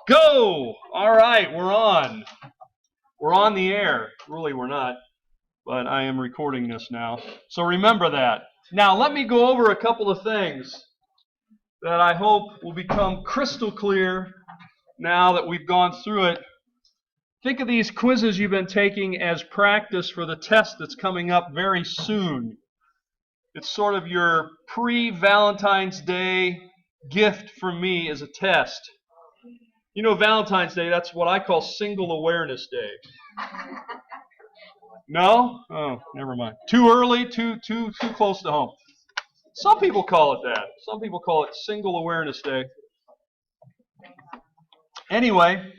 Go! All right, we're on. We're on the air. Really, we're not, but I am recording this now. So remember that. Now, let me go over a couple of things that I hope will become crystal clear now that we've gone through it. Think of these quizzes you've been taking as practice for the test that's coming up very soon. It's sort of your pre-Valentine's Day gift from me as a test. You know, Valentine's Day, that's what I call Single Awareness Day. No? Oh, never mind. Too early, too close to home. Some people call it that. Some people call it Single Awareness Day. Anyway,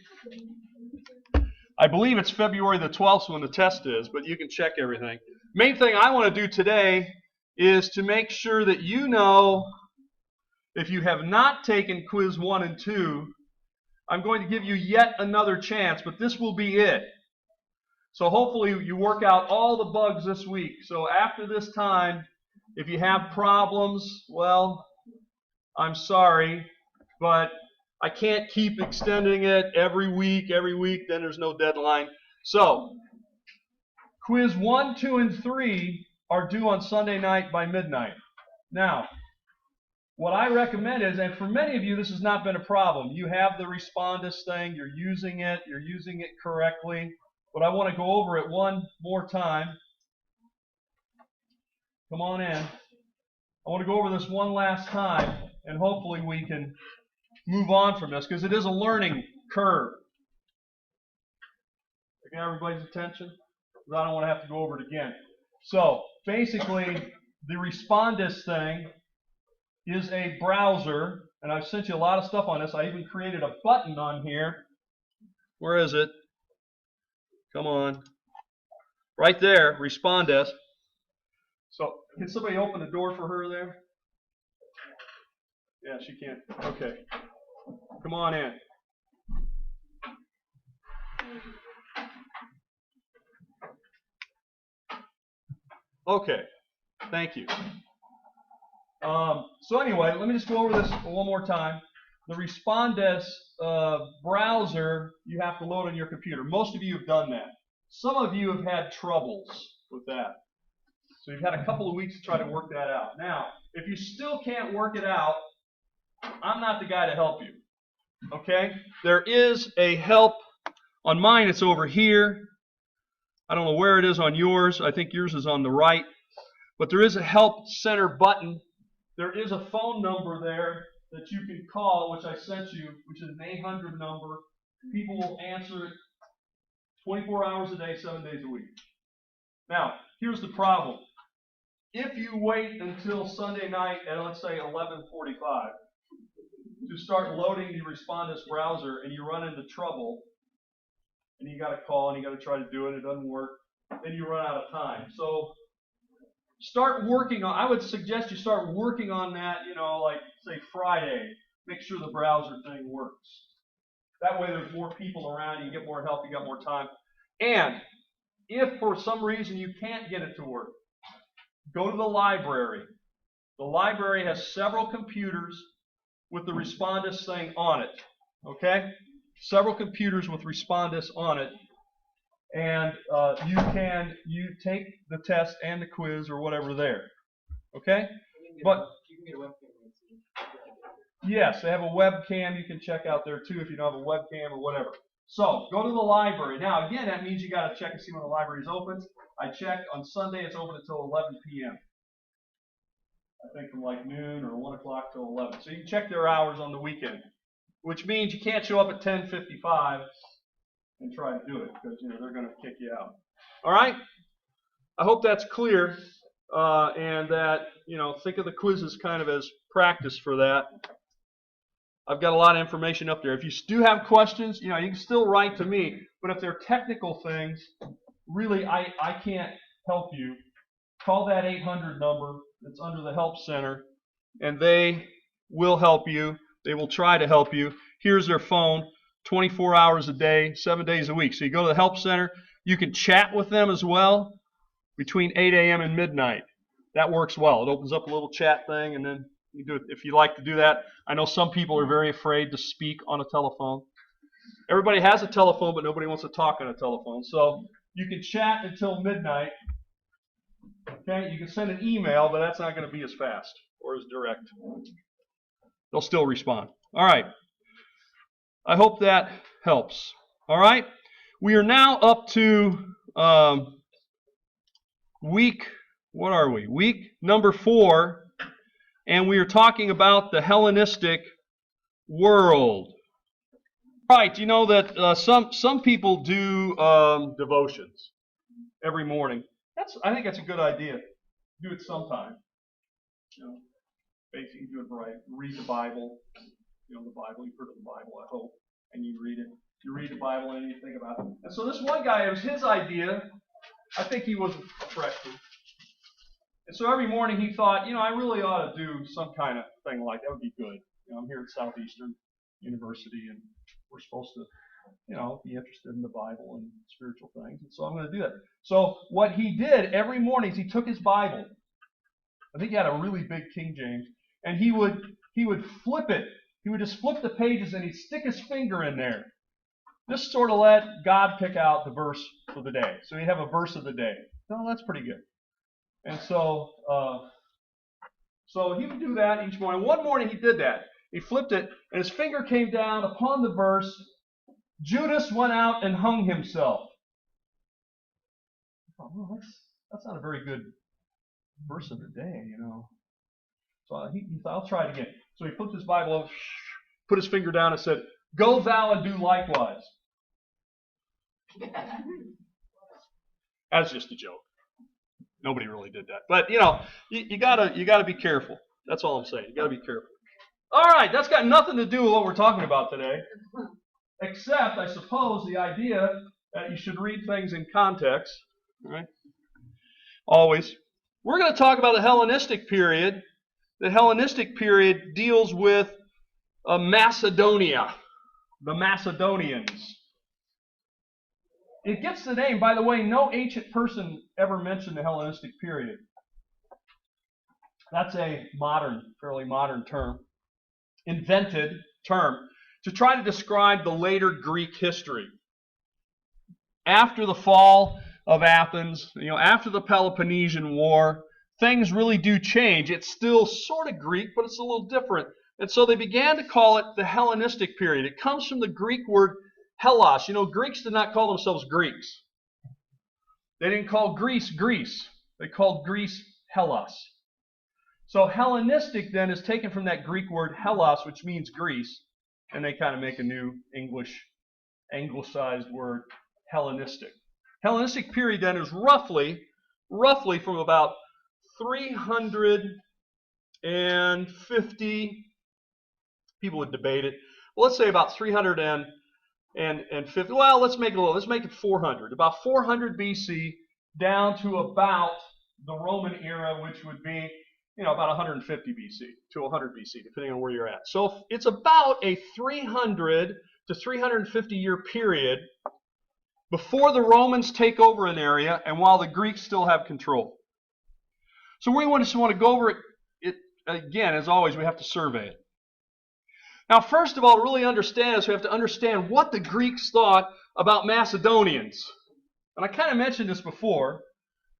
I believe it's February the 12th when the test is, but you can check everything. Main thing I want to do today is to make sure that you know, if you have not taken quiz 1 and 2, I'm going to give you yet another chance, but this will be it. So hopefully you work out all the bugs this week. So after this time, if you have problems, well, I'm sorry, but I can't keep extending it every week, then there's no deadline. So, quiz 1, 2, and 3 are due on Sunday night by midnight. Now, what I recommend is, and for many of you this has not been a problem, you have the Respondus thing, you're using it correctly, but I want to go over it one more time. Come on in. I want to go over this one last time, and hopefully we can move on from this, because it is a learning curve. I got everybody's attention? Because I don't want to have to go over it again. So, basically, the Respondus thing is a browser, and I've sent you a lot of stuff on this. I even created a button on here. Where is it? Come on. Right there, Respondus. So, can somebody open the door for her there? Yeah, she can't. Okay. Come on in. Okay. Thank you. So anyway, let me just go over this one more time. The Respondus browser you have to load on your computer. Most of you have done that. Some of you have had troubles with that. So you've had a couple of weeks to try to work that out. Now, if you still can't work it out, I'm not the guy to help you. Okay? There is a help. On mine, it's over here. I don't know where it is on yours. I think yours is on the right. But there is a help center button. There is a phone number there that you can call, which I sent you, which is an 800 number. People will answer it 24 hours a day, 7 days a week. Now, here's the problem. If you wait until Sunday night at, let's say, 11:45 to start loading the Respondus browser, and you run into trouble, and you got to call and you got to try to do it, it doesn't work, then you run out of time. So start working on, I would suggest you start working on that, like say Friday. Make sure the browser thing works. That way there's more people around, you get more help, you got more time. And if for some reason you can't get it to work, go to the library. The library has several computers with the Respondus thing on it. Okay? Several computers with Respondus on it. And you take the test and the quiz or whatever there. Okay? But you can get a webcam. Yes, they have a webcam you can check out there too if you don't have a webcam or whatever. So, go to the library. Now, again, that means you got to check and see when the library is open. I checked on Sunday, it's open until 11 p.m. I think from like noon or 1 o'clock till 11. So you can check their hours on the weekend, which means you can't show up at 10:55 and try to do it because they're going to kick you out. All right? I hope that's clear, and that think of the quizzes kind of as practice for that. I've got a lot of information up there. If you do have questions, you can still write to me. But if they're technical things, really I can't help you. Call that 800 number that's under the Help Center, and they will help you. They will try to help you. Here's their phone, 24 hours a day, 7 days a week. So you go to the Help Center. You can chat with them as well between 8 a.m. and midnight. That works well. It opens up a little chat thing, and then you do it if you like to do that. I know some people are very afraid to speak on a telephone. Everybody has a telephone, but nobody wants to talk on a telephone. So you can chat until midnight. Okay, you can send an email, but that's not going to be as fast or as direct. They'll still respond. All right. I hope that helps. All right. We are now up to week, what are we? Week number 4, and we are talking about the Hellenistic world. Right, you know that some people do devotions every morning. I think that's a good idea. Do it sometime. You know, basically do it right. Read the Bible. You know, the Bible. You've heard of the Bible, I hope, and you read it. You read the Bible and you think about it. And so this one guy, it was his idea. I think he was a freshman. And so every morning he thought, you know, I really ought to do some kind of thing like that. Would be good. You know, I'm here at Southeastern University, and we're supposed to, you know, be interested in the Bible and spiritual things. And so I'm going to do that. So what he did every morning is he took his Bible. I think he had a really big King James, and he would flip it. He would just flip the pages and he'd stick his finger in there. Just sort of let God pick out the verse for the day. So he'd have a verse of the day. No, that's pretty good. And so he would do that each morning. One morning he did that. He flipped it, and his finger came down upon the verse, Judas went out and hung himself. I thought, well, that's not a very good verse of the day, you know. So he thought, I'll try it again. So he flipped his Bible up, put his finger down, and said, go thou and do likewise. That's just a joke. Nobody really did that. But, you know, you gotta be careful. That's all I'm saying. You gotta be careful. All right, that's got nothing to do with what we're talking about today. Except, I suppose, the idea that you should read things in context. All right? Always. We're going to talk about the Hellenistic period. The Hellenistic period deals with Macedonia, the Macedonians. It gets the name, by the way, no ancient person ever mentioned the Hellenistic period. That's a fairly modern term, invented term, to try to describe the later Greek history. After the fall of Athens, you know, after the Peloponnesian War, things really do change. It's still sort of Greek, but it's a little different. And so they began to call it the Hellenistic period. It comes from the Greek word Hellas. You know, Greeks did not call themselves Greeks. They didn't call Greece, Greece. They called Greece Hellas. So Hellenistic then is taken from that Greek word Hellas, which means Greece, and they kind of make a new English, anglicized word, Hellenistic. Hellenistic period then is roughly from about 350, people would debate it. Well, let's say about 350. Well, let's make it 400. About 400 BC down to about the Roman era, which would be, you know, about 150 BC to 100 BC, depending on where you're at. So it's about a 300 to 350 year period before the Romans take over an area and while the Greeks still have control. So we just want to go over it again. As always, we have to survey it. Now, first of all, to really understand this, we have to understand what the Greeks thought about Macedonians. And I kind of mentioned this before,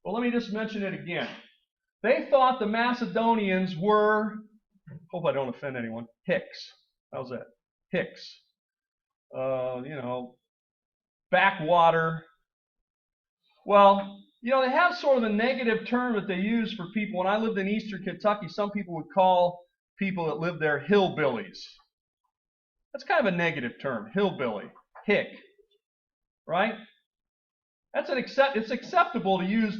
but let me just mention it again. They thought the Macedonians were, hope I don't offend anyone, hicks. How's that? Hicks. You know, backwater. Well, you know, they have sort of a negative term that they use for people. When I lived in eastern Kentucky, some people would call people that lived there hillbillies. That's kind of a negative term, hillbilly, hick, right? It's acceptable to use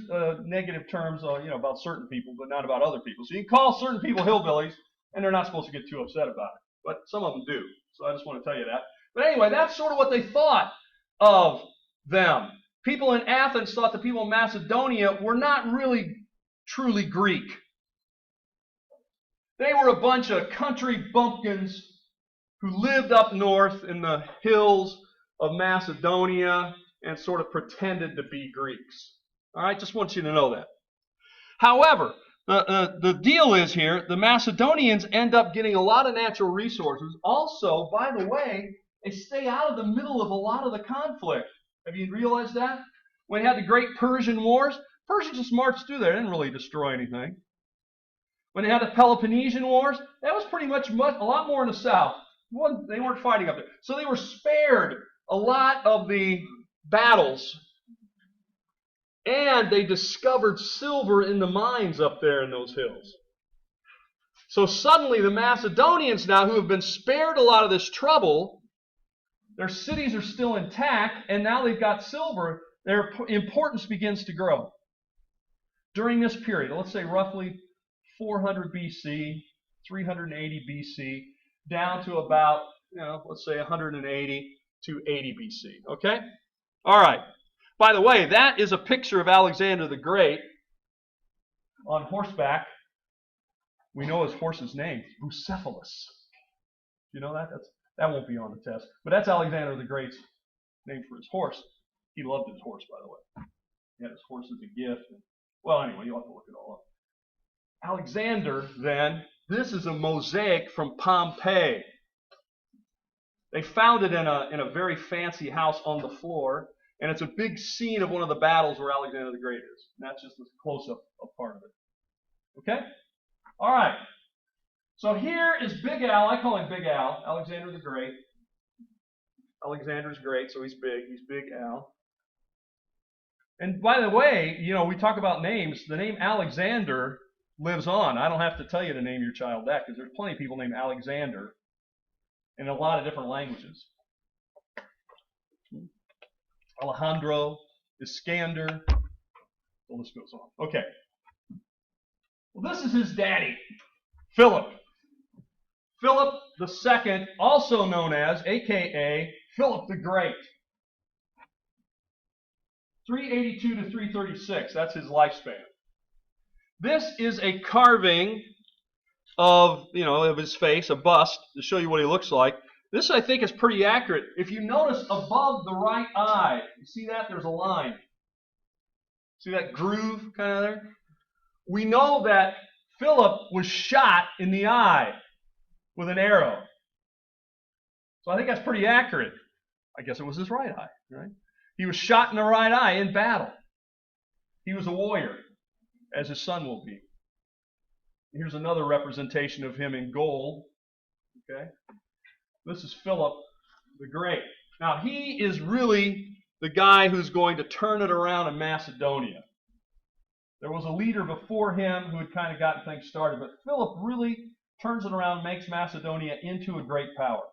negative terms, you know, about certain people, but not about other people. So you can call certain people hillbillies, and they're not supposed to get too upset about it. But some of them do. So I just want to tell you that. But anyway, that's sort of what they thought of them. People in Athens thought the people in Macedonia were not really truly Greek. They were a bunch of country bumpkins who lived up north in the hills of Macedonia and sort of pretended to be Greeks. All right, just want you to know that. However, the deal is here, the Macedonians end up getting a lot of natural resources. Also, by the way, They stay out of the middle of a lot of the conflict. Have you realized that? When you had the great Persian Wars, Persia just marched through there. They didn't really destroy anything. When they had the Peloponnesian Wars, that was pretty much a lot more in the south. They weren't fighting up there. So they were spared a lot of the battles. And they discovered silver in the mines up there in those hills. So suddenly the Macedonians now, who have been spared a lot of this trouble, their cities are still intact, and now they've got silver. Their importance begins to grow. During this period, let's say roughly 400 BC, 380 BC, down to about, let's say 180 to 80 BC. Okay? All right. By the way, that is a picture of Alexander the Great on horseback. We know his horse's name, Bucephalus. You know that? That won't be on the test. But that's Alexander the Great's name for his horse. He loved his horse, by the way. He had his horse as a gift. Well, anyway, you'll have to look it all up. Alexander, then, this is a mosaic from Pompeii. They found it in a very fancy house on the floor, and it's a big scene of one of the battles where Alexander the Great is. And that's just a close-up of part of it. Okay? All right. So here is Big Al. I call him Big Al, Alexander the Great. Alexander's great, so he's big. He's Big Al. And by the way, we talk about names. The name Alexander lives on. I don't have to tell you to name your child that, because there's plenty of people named Alexander in a lot of different languages. Alejandro, Iskander, the list goes on. Okay. Well, this is his daddy, Philip. Philip II, also known as, a.k.a. Philip the Great. 382 to 336, that's his lifespan. This is a carving of his face, a bust, to show you what he looks like. This, I think, is pretty accurate. If you notice above the right eye, you see that? There's a line. See that groove kind of there? We know that Philip was shot in the eye with an arrow. So I think that's pretty accurate. I guess it was his right eye, right? He was shot in the right eye in battle. He was a warrior, as his son will be. Here's another representation of him in gold. Okay? This is Philip the Great. Now, he is really the guy who's going to turn it around in Macedonia. There was a leader before him who had kind of gotten things started, but Philip really turns it around and makes Macedonia into a great power.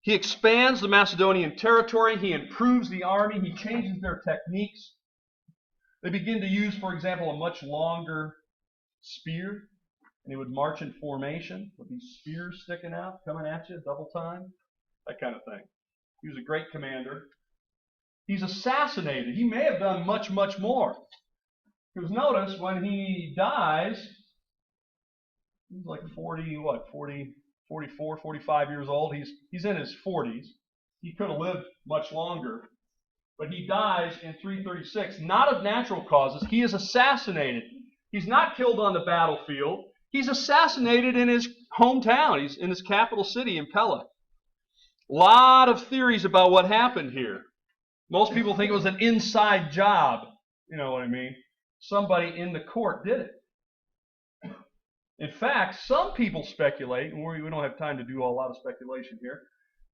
He expands the Macedonian territory. He improves the army. He changes their techniques. They begin to use, for example, a much longer spear, and he would march in formation with these spears sticking out, coming at you, double time, that kind of thing. He was a great commander. He's assassinated. He may have done much, much more. Because notice, when he dies, he's like 44, 45 years old. He's in his 40s. He could have lived much longer. But he dies in 336, not of natural causes. He is assassinated. He's not killed on the battlefield. He's assassinated in his hometown. He's in his capital city in Pella. A lot of theories about what happened here. Most people think it was an inside job. You know what I mean? Somebody in the court did it. In fact, some people speculate, and we don't have time to do a lot of speculation here,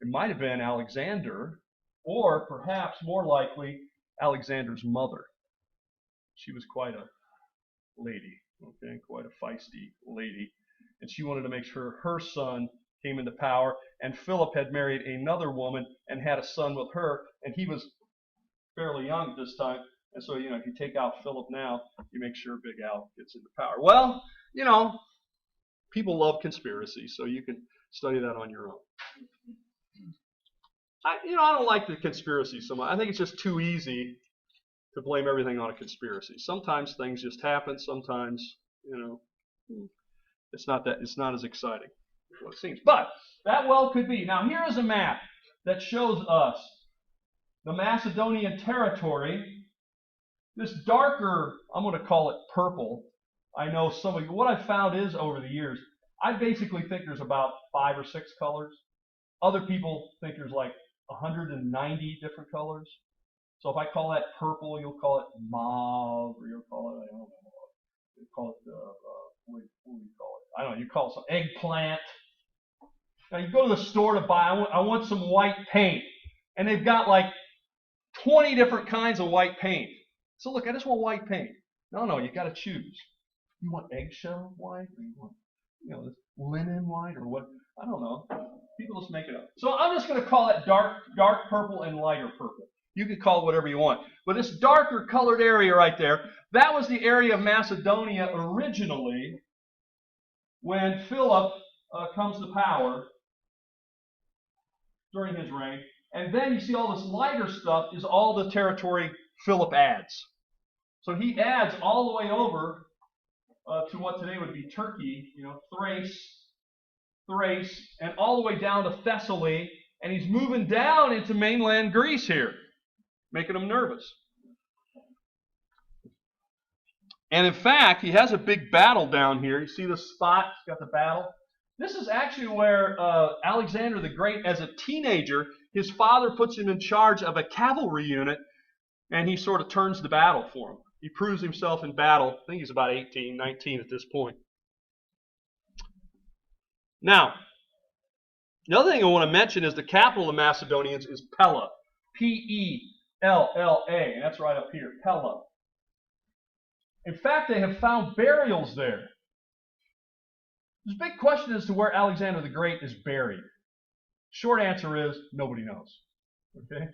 it might have been Alexander, or perhaps more likely, Alexander's mother. She was quite a lady, okay, quite a feisty lady. And she wanted to make sure her son came into power. And Philip had married another woman and had a son with her. And he was fairly young at this time. And so, if you take out Philip now, you make sure Big Al gets into power. Well, people love conspiracy, so you can study that on your own. I don't like the conspiracy so much. I think it's just too easy to blame everything on a conspiracy. Sometimes things just happen. Sometimes, it's not as exciting as what it seems. But that well could be. Now, here is a map that shows us the Macedonian territory. This darker, I'm going to call it purple, I know some of you. What I've found is over the years, I basically think there's about 5 or 6 colors. Other people think there's like 190 different colors. So if I call that purple, you'll call it mauve, or you'll call it, I don't know, you call it, what do you call it? I don't know, you call it some eggplant. Now you go to the store to buy, I want some white paint. And they've got like 20 different kinds of white paint. So look, I just want white paint. No, you got to choose. You want eggshell white, or you want, this linen white, or what? I don't know. People just make it up. So I'm just going to call it dark purple and lighter purple. You can call it whatever you want. But this darker colored area right there, that was the area of Macedonia originally when Philip comes to power during his reign. And then you see all this lighter stuff is all the territory Philip adds. So he adds all the way over to what today would be Turkey, Thrace, and all the way down to Thessaly. And he's moving down into mainland Greece here, making them nervous. And in fact, he has a big battle down here. You see the spot? He's got the battle. This is actually where Alexander the Great, as a teenager, his father puts him in charge of a cavalry unit, and he sort of turns the battle for him. He proves himself in battle. I think he's about 18, 19 at this point. Now, the other thing I want to mention is the capital of the Macedonians is Pella. P-E-L-L-A. And that's right up here, Pella. In fact, they have found burials there. There's a big question as to where Alexander the Great is buried. Short answer is nobody knows. Okay?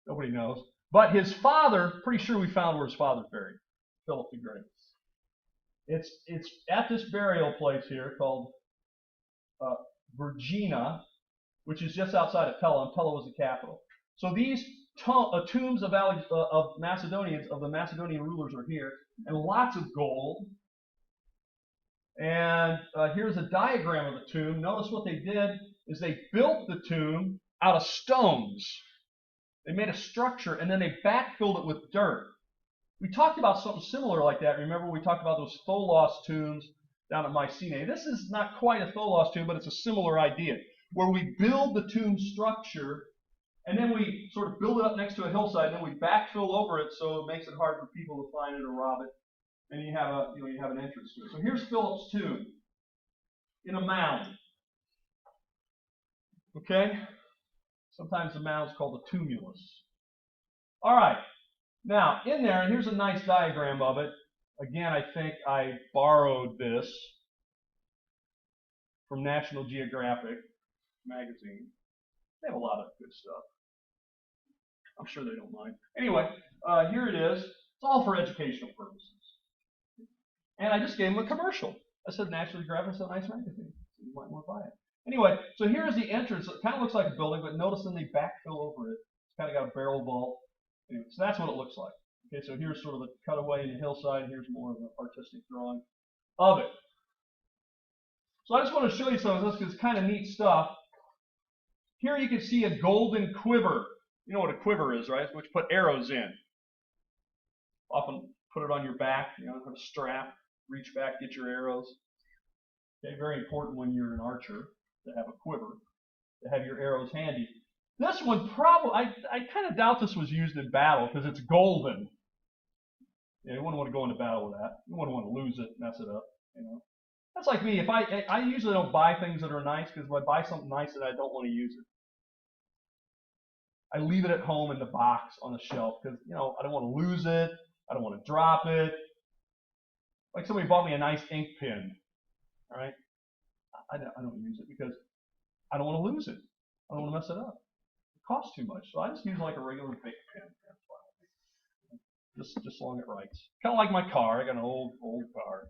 Nobody knows. But his father, pretty sure we found where his father's buried, Philip the Great. It's at this burial place here called Vergina, which is just outside of Pella, and Pella was the capital. So these tombs of Macedonians, of the Macedonian rulers, are here, and lots of gold. And here's a diagram of the tomb. Notice what they did is they built the tomb out of stones. They made a structure, and then they backfilled it with dirt. We talked about something similar like that. Remember, we talked about those Tholos tombs down at Mycenae. This is not quite a Tholos tomb, but it's a similar idea, where we build the tomb structure, and then we sort of build it up next to a hillside, and then we backfill over it so it makes it hard for people to find it or rob it. And you have an entrance to it. So here's Philip's tomb in a mound. Okay? Sometimes the mound's called a tumulus. All right. Now, in there, and here's a nice diagram of it. Again, I think I borrowed this from National Geographic magazine. They have a lot of good stuff. I'm sure they don't mind. Anyway, here it is. It's all for educational purposes. And I just gave them a commercial. I said, National Geographic is a nice magazine. So you might want to buy it. Anyway, so here's the entrance. It kind of looks like a building, but notice then they backfill over it. It's kind of got a barrel vault. Anyway, so that's what it looks like. Okay, so here's sort of the cutaway in the hillside. Here's more of an artistic drawing of it. So I just want to show you some of this because it's kind of neat stuff. Here you can see a golden quiver. You know what a quiver is, right? Which put arrows in. Often put it on your back, have a strap. Reach back, get your arrows. Okay, very important when you're an archer to have a quiver, to have your arrows handy. This one probably, I kind of doubt this was used in battle because it's golden. Yeah, you wouldn't want to go into battle with that. You wouldn't want to lose it, mess it up. That's like me. If I usually don't buy things that are nice because if I buy something nice and I don't want to use it, I leave it at home in the box on the shelf because I don't want to lose it. I don't want to drop it. Like somebody bought me a nice ink pen. All right, I don't use it because I don't want to lose it. I don't want to mess it up. It costs too much, so I just use like a regular Bic pen. Just so long it writes. Kind of like my car. I got an old car.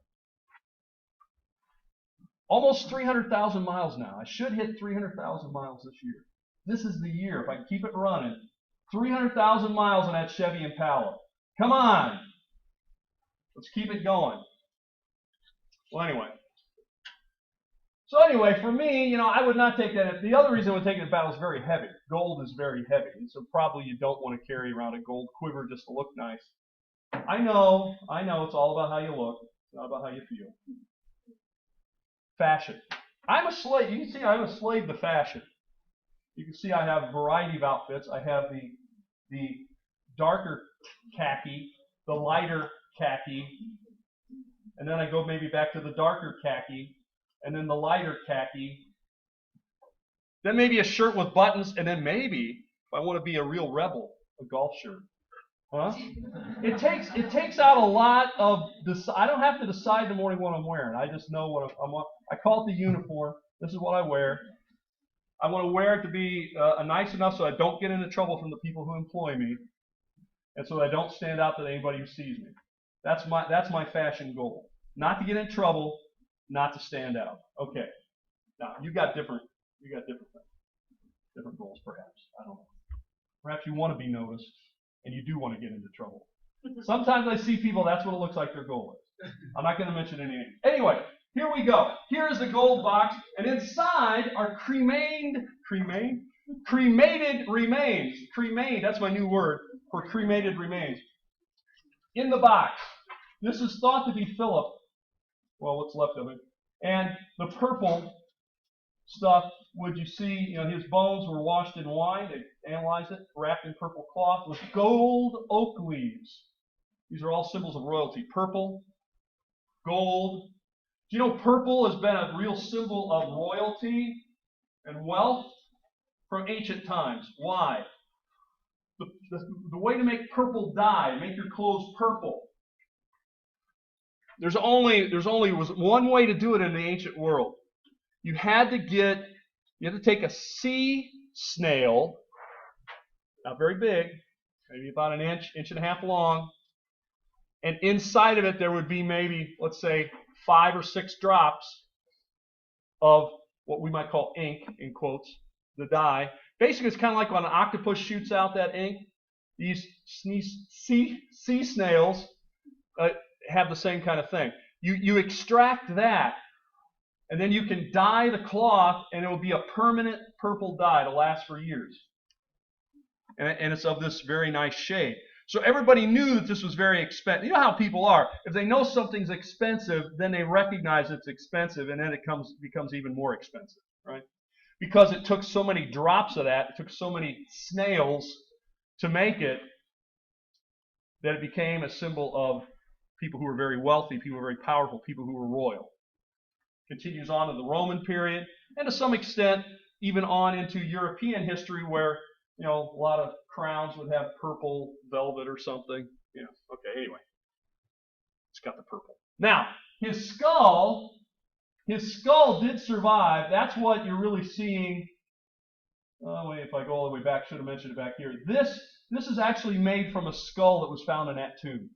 Almost 300,000 miles now. I should hit 300,000 miles this year. This is the year. If I keep it running, 300,000 miles on that Chevy Impala. Come on. Let's keep it going. Well, anyway. So anyway, for me, I would not take that. The other reason I would take it in battle is very heavy. Gold is very heavy. And so probably you don't want to carry around a gold quiver just to look nice. I know, it's all about how you look. It's not about how you feel. Fashion. I'm a slave. You can see I'm a slave to fashion. You can see I have a variety of outfits. I have the darker khaki, the lighter khaki, and then I go maybe back to the darker khaki, and then the lighter khaki, then maybe a shirt with buttons, and then maybe, if I want to be a real rebel, a golf shirt. Huh? It takes out a lot of I don't have to decide in the morning what I'm wearing. I just know what I'm. I call it the uniform. This is what I wear. I want to wear it to be nice enough so I don't get into trouble from the people who employ me, and so I don't stand out to anybody who sees me. That's my fashion goal. Not to get in trouble, not to stand out. Okay. Now you got different things, different goals perhaps. I don't know. Perhaps you want to be noticed. And you do want to get into trouble. Sometimes I see people, that's what it looks like their goal is. I'm not going to mention any names. Anyway, here we go. Here is the gold box, and inside are cremated remains. Cremain, that's my new word for cremated remains. In the box. This is thought to be Philip. Well, what's left of it. And the purple stuff, would you see, his bones were washed in wine. They analyzed it, wrapped in purple cloth with gold oak leaves. These are all symbols of royalty. Purple, gold. Do you know purple has been a real symbol of royalty and wealth from ancient times? Why? The way to make purple dye, make your clothes purple. There's only one way to do it in the ancient world. You had to take a sea snail, not very big, maybe about an inch and a half long, and inside of it there would be maybe, let's say, 5 or 6 drops of what we might call ink, in quotes, the dye. Basically, it's kind of like when an octopus shoots out that ink. These sea snails have the same kind of thing. You extract that, and then you can dye the cloth, and it will be a permanent purple dye to last for years. And it's of this very nice shade. So everybody knew that this was very expensive. You know how people are. If they know something's expensive, then they recognize it's expensive, and then it becomes even more expensive, right? Because it took so many drops of that, it took so many snails to make it, that it became a symbol of people who were very wealthy, people who were very powerful, people who were royal. Continues on to the Roman period, and to some extent even on into European history, where a lot of crowns would have purple velvet or something. Okay, anyway. It's got the purple. Now, his skull did survive. That's what you're really seeing. Oh, wait, if I go all the way back, should have mentioned it back here. This is actually made from a skull that was found in that tomb.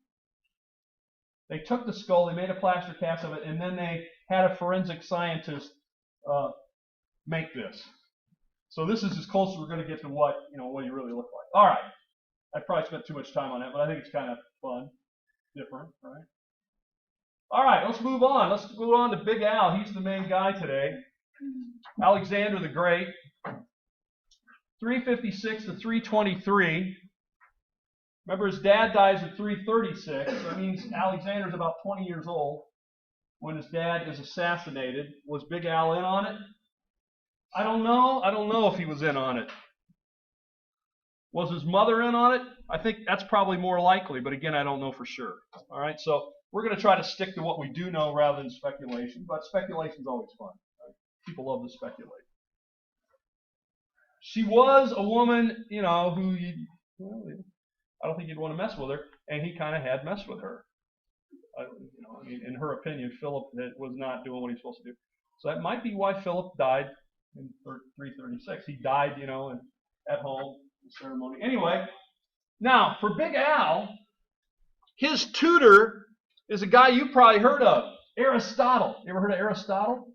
They took the skull, they made a plaster cast of it, and then they had a forensic scientist make this. So this is as close as we're going to get to what you really look like. All right. I probably spent too much time on that, but I think it's kind of fun, different, right? All right, let's move on. Let's move on to Big Al. He's the main guy today. Alexander the Great. 356 to 323. Remember, his dad dies at 336. So that means Alexander's about 20 years old when his dad is assassinated. Was Big Al in on it? I don't know. I don't know if he was in on it. Was his mother in on it? I think that's probably more likely, but again, I don't know for sure. All right, so we're going to try to stick to what we do know rather than speculation, but speculation is always fun. Right? People love to speculate. She was a woman, who I don't think you'd want to mess with her, and he kind of had messed with her. In her opinion, Philip was not doing what he was supposed to do. So that might be why Philip died in 336. He died, at home, in ceremony. Anyway, now for Big Al, his tutor is a guy you probably heard of, Aristotle. You ever heard of Aristotle?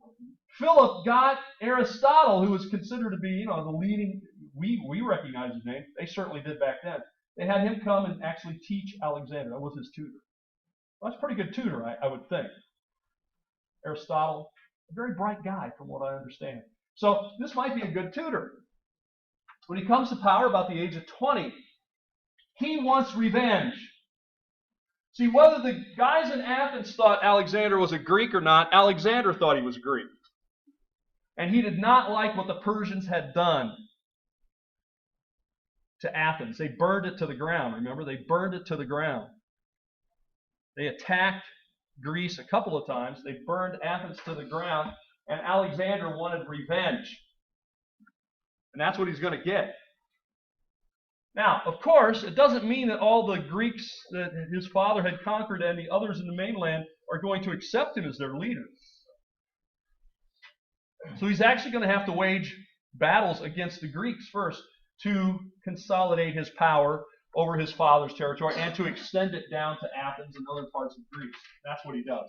Philip got Aristotle, who was considered to be, the leading. We recognize his name. They certainly did back then. They had him come and actually teach Alexander. That was his tutor. Well, that's a pretty good tutor, I would think. Aristotle, a very bright guy from what I understand. So this might be a good tutor. When he comes to power about the age of 20, he wants revenge. See, whether the guys in Athens thought Alexander was a Greek or not, Alexander thought he was a Greek. And he did not like what the Persians had done to Athens. They burned it to the ground, remember? They burned it to the ground. They attacked Greece a couple of times. They burned Athens to the ground, and Alexander wanted revenge. And that's what he's going to get. Now, of course, it doesn't mean that all the Greeks that his father had conquered and the others in the mainland are going to accept him as their leader. So he's actually going to have to wage battles against the Greeks first to consolidate his power over his father's territory and to extend it down to Athens and other parts of Greece. That's what he does.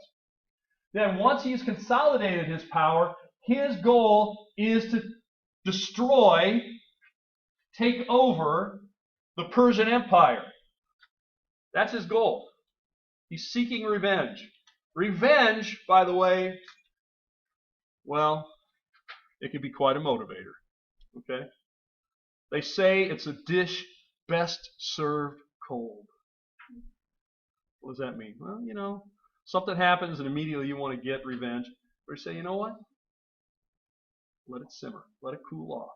Then once he's consolidated his power, his goal is to destroy, take over the Persian Empire. That's his goal. He's seeking revenge. Revenge, by the way, well, it can be quite a motivator. Okay? They say it's a dish best served cold. What does that mean? Well, you know, something happens and immediately you want to get revenge. Or you say, you know what? Let it simmer. Let it cool off.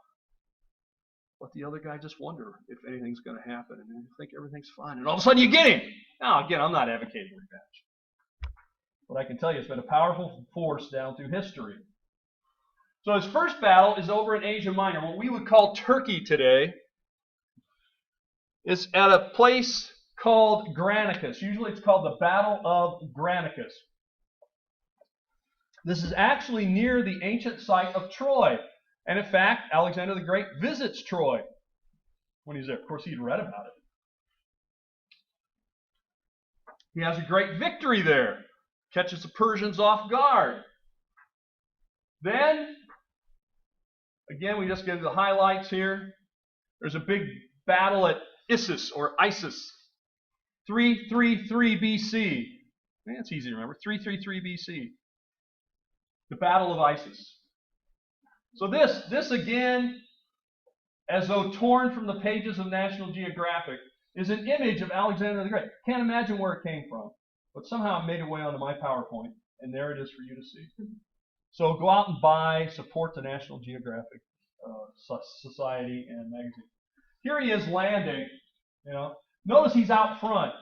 Let the other guy just wonder if anything's going to happen and then think everything's fine. And all of a sudden you get him. Now, again, I'm not advocating revenge. But I can tell you it's been a powerful force down through history. So his first battle is over in Asia Minor, what we would call Turkey today. It's at a place called Granicus. Usually it's called the Battle of Granicus. This is actually near the ancient site of Troy. And in fact, Alexander the Great visits Troy when he's there. Of course, he'd read about it. He has a great victory there. Catches the Persians off guard. Then, again, we just get the highlights here. There's a big battle at Isis, 333 BC. That's easy to remember. 333 BC. The Battle of Isis. So this again, as though torn from the pages of National Geographic, is an image of Alexander the Great. Can't imagine where it came from, but somehow it made its way onto my PowerPoint, and there it is for you to see. So go out and support the National Geographic Society and magazine. Here he is landing. You know, notice he's out front.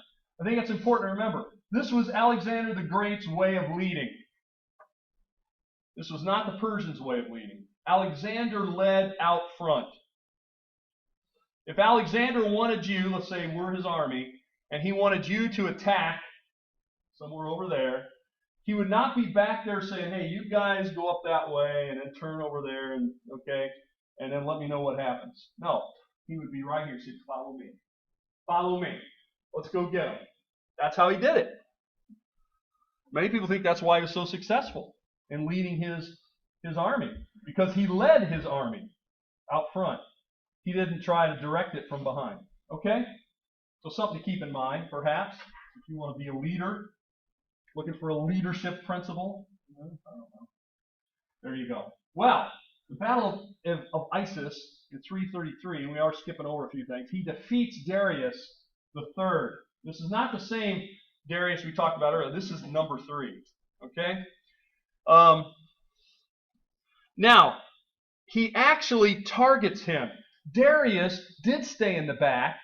I think it's important to remember. This was Alexander the Great's way of leading. This was not the Persians' way of leading. Alexander led out front. If Alexander wanted you, let's say we're his army, and he wanted you to attack somewhere over there, he would not be back there saying, hey, you guys go up that way and then turn over there and and then let me know what happens. No, he would be right here saying, follow me. Follow me. Let's go get him. That's how he did it. Many people think that's why he was so successful in leading his army, because he led his army out front. He didn't try to direct it from behind. Okay? So something to keep in mind, perhaps, if you want to be a leader, looking for a leadership principle. I don't know. There you go. Well, the Battle of Isis in 333, and we are skipping over a few things, he defeats Darius III. This is not the same Darius we talked about earlier. This is number 3. Okay? Now, he actually targets him. Darius did stay in the back.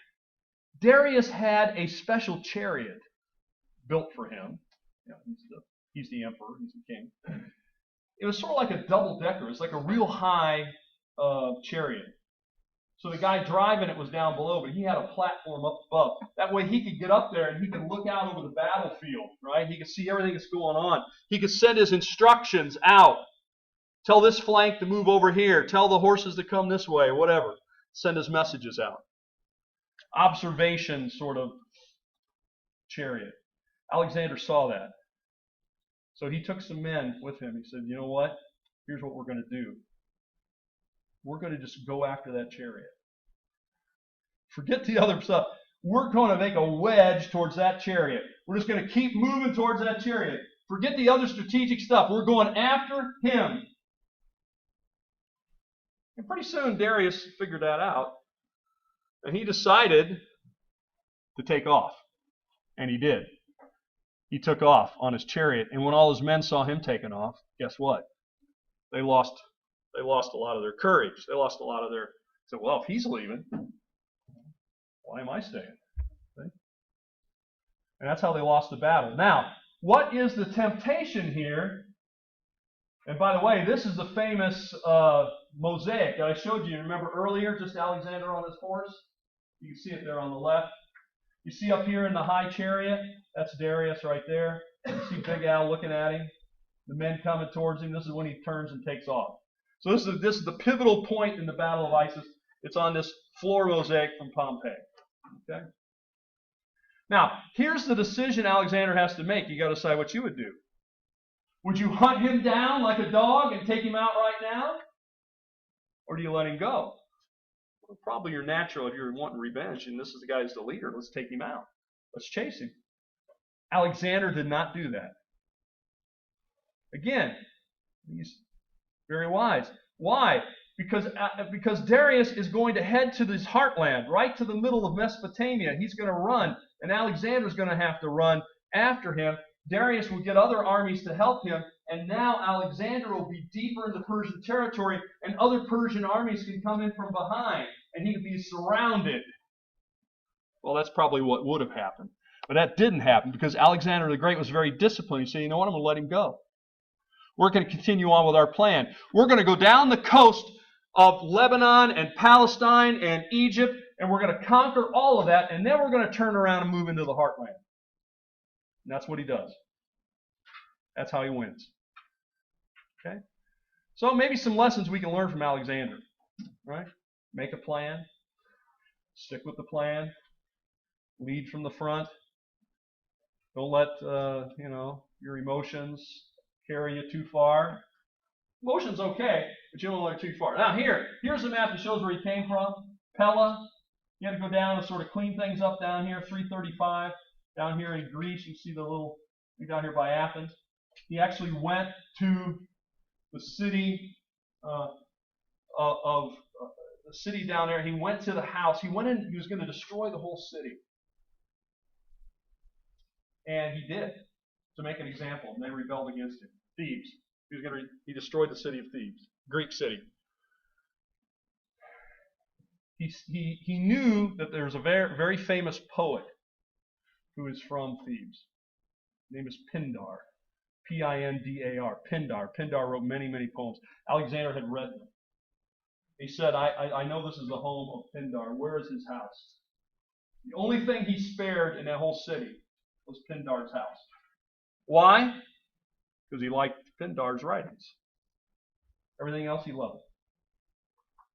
Darius had a special chariot built for him. You know, he's the emperor, he's the king. It was sort of like a double-decker. It's like a real high chariot. So the guy driving it was down below, but he had a platform up above. That way he could get up there and he could look out over the battlefield, right? He could see everything that's going on. He could send his instructions out. Tell this flank to move over here. Tell the horses to come this way, whatever. Send his messages out. Observation sort of chariot. Alexander saw that. So he took some men with him. He said, you know what? Here's what we're going to do. We're going to just go after that chariot. Forget the other stuff. We're going to make a wedge towards that chariot. We're just going to keep moving towards that chariot. Forget the other strategic stuff. We're going after him. And pretty soon Darius figured that out. And he decided to take off. And he did. he took off on his chariot. And when all his men saw him taking off, guess what? They lost a lot of their courage. They lost a lot of their, said, well, if he's leaving, why am I staying? See? And that's how they lost the battle. Now, what is the temptation here? And by the way, this is the famous mosaic that I showed you. Remember earlier, just Alexander on his horse? You can see it there on the left. You see up here in the high chariot, that's Darius right there. You see Big Al looking at him. The men coming towards him. This is when he turns and takes off. So this is the pivotal point in the Battle of Issus. It's on this floor mosaic from Pompeii. Okay? Now, here's the decision Alexander has to make. You got to decide what you would do. Would you hunt him down like a dog and take him out right now? Or do you let him go? Well, probably your natural if you're wanting revenge, and this is the guy who's the leader. Let's take him out. Let's chase him. Alexander did not do that. Again, he's very wise. Why? Because Darius is going to head to this heartland, right to the middle of Mesopotamia. He's going to run, and Alexander's going to have to run after him. Darius will get other armies to help him, and now Alexander will be deeper into Persian territory, and other Persian armies can come in from behind, and he would be surrounded. Well, that's probably what would have happened. But that didn't happen because Alexander the Great was very disciplined. He said, you know what, I'm going to let him go. We're going to continue on with our plan. We're going to go down the coast of Lebanon and Palestine and Egypt, and we're going to conquer all of that, and then we're going to turn around and move into the heartland. And that's what he does. That's how he wins. Okay? So maybe some lessons we can learn from Alexander. Right? Make a plan. Stick with the plan. Lead from the front. Don't let your emotions carry you too far. Emotion's okay, but you don't let it too far. Now here's the map that shows where he came from. Pella. You had to go down and sort of clean things up down here. 335. Down here in Greece, you see the little, down here by Athens. He actually went to the city the city down there. He went to the house. He went in. He was going to destroy the whole city, and he did to make an example. And they rebelled against him. Thebes. He destroyed the city of Thebes, Greek city. He knew that there's a very, very famous poet who is from Thebes. His name is Pindar. P-I-N-D-A-R. Pindar. Pindar wrote many, many poems. Alexander had read them. He said, I know this is the home of Pindar. Where is his house? The only thing he spared in that whole city was Pindar's house. Why? Because he liked Pindar's writings. Everything else he loved.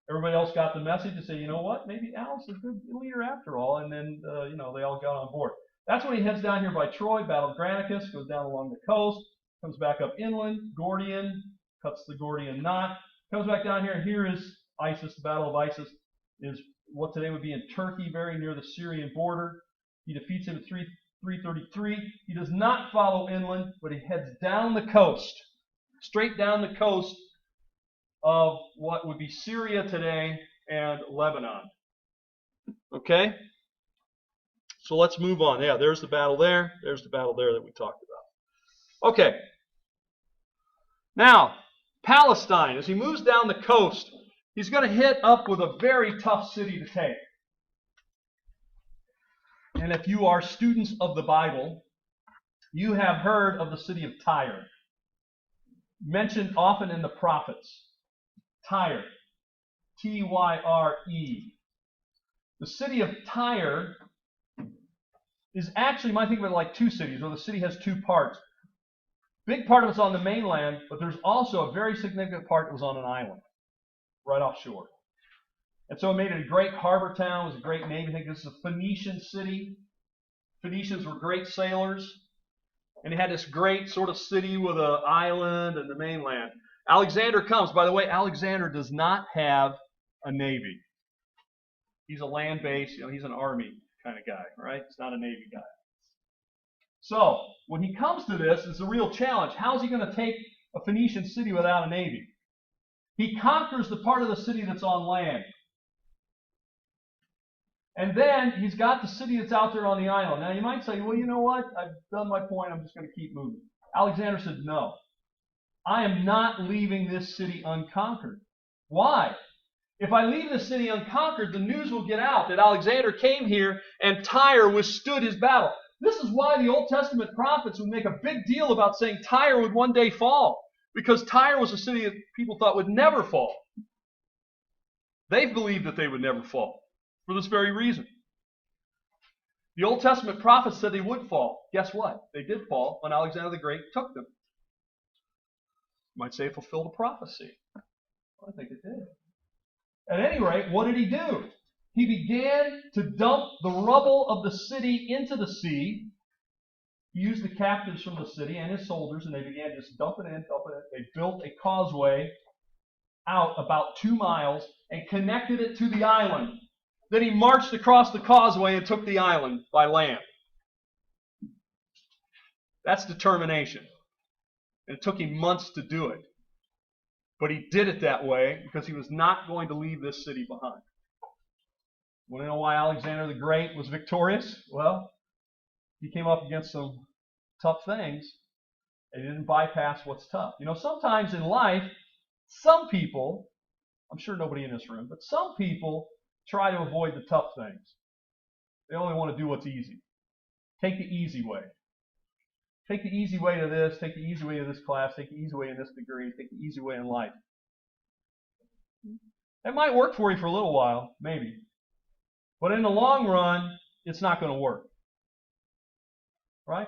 Everybody else got the message to say, you know what? Maybe Al's a good leader after all. And then, they all got on board. That's when he heads down here by Troy, Battle of Granicus, goes down along the coast, comes back up inland, Gordian, cuts the Gordian knot, comes back down here, and here is Issus. The Battle of Issus is what today would be in Turkey, very near the Syrian border. He defeats him at 333. He does not follow inland, but he heads down the coast, straight down the coast of what would be Syria today and Lebanon. Okay? So let's move on. Yeah, there's the battle there. There's the battle there that we talked about. Okay. Now, Palestine, as he moves down the coast, he's going to hit up with a very tough city to take. And if you are students of the Bible, you have heard of the city of Tyre. Mentioned often in the prophets. Tyre. T-Y-R-E. The city of Tyre is actually, you might think of it like two cities, where the city has two parts. Big part of it's on the mainland, but there's also a very significant part that was on an island, right offshore. And so it made it a great harbor town. It was a great navy. I think this is a Phoenician city. Phoenicians were great sailors. And they had this great sort of city with an island and the mainland. Alexander comes. By the way, Alexander does not have a navy. He's a land-based, he's an army kind of guy, right? He's not a navy guy. So, when he comes to this, it's a real challenge. How is he going to take a Phoenician city without a navy? He conquers the part of the city that's on land. And then he's got the city that's out there on the island. Now you might say, well, you know what? I've done my point. I'm just going to keep moving. Alexander said, no. I am not leaving this city unconquered. Why? If I leave this city unconquered, the news will get out that Alexander came here and Tyre withstood his battle. This is why the Old Testament prophets would make a big deal about saying Tyre would one day fall. Because Tyre was a city that people thought would never fall. They believed that they would never fall for this very reason. The Old Testament prophets said they would fall. Guess what? They did fall when Alexander the Great took them. You might say it fulfilled a prophecy. Well, I think it did. At any rate, what did he do? He began to dump the rubble of the city into the sea. He used the captives from the city and his soldiers, and they began just dumping it in. They built a causeway out about 2 miles and connected it to the island. Then he marched across the causeway and took the island by land. That's determination. And it took him months to do it. But he did it that way because he was not going to leave this city behind. Want to know why Alexander the Great was victorious? Well, he came up against some tough things and he didn't bypass what's tough. You know, sometimes in life, some people, I'm sure nobody in this room, but some people try to avoid the tough things. They only want to do what's easy. Take the easy way. Take the easy way to this, take the easy way to this class, take the easy way in this degree, take the easy way in life. It might work for you for a little while, maybe. But in the long run, it's not going to work. Right?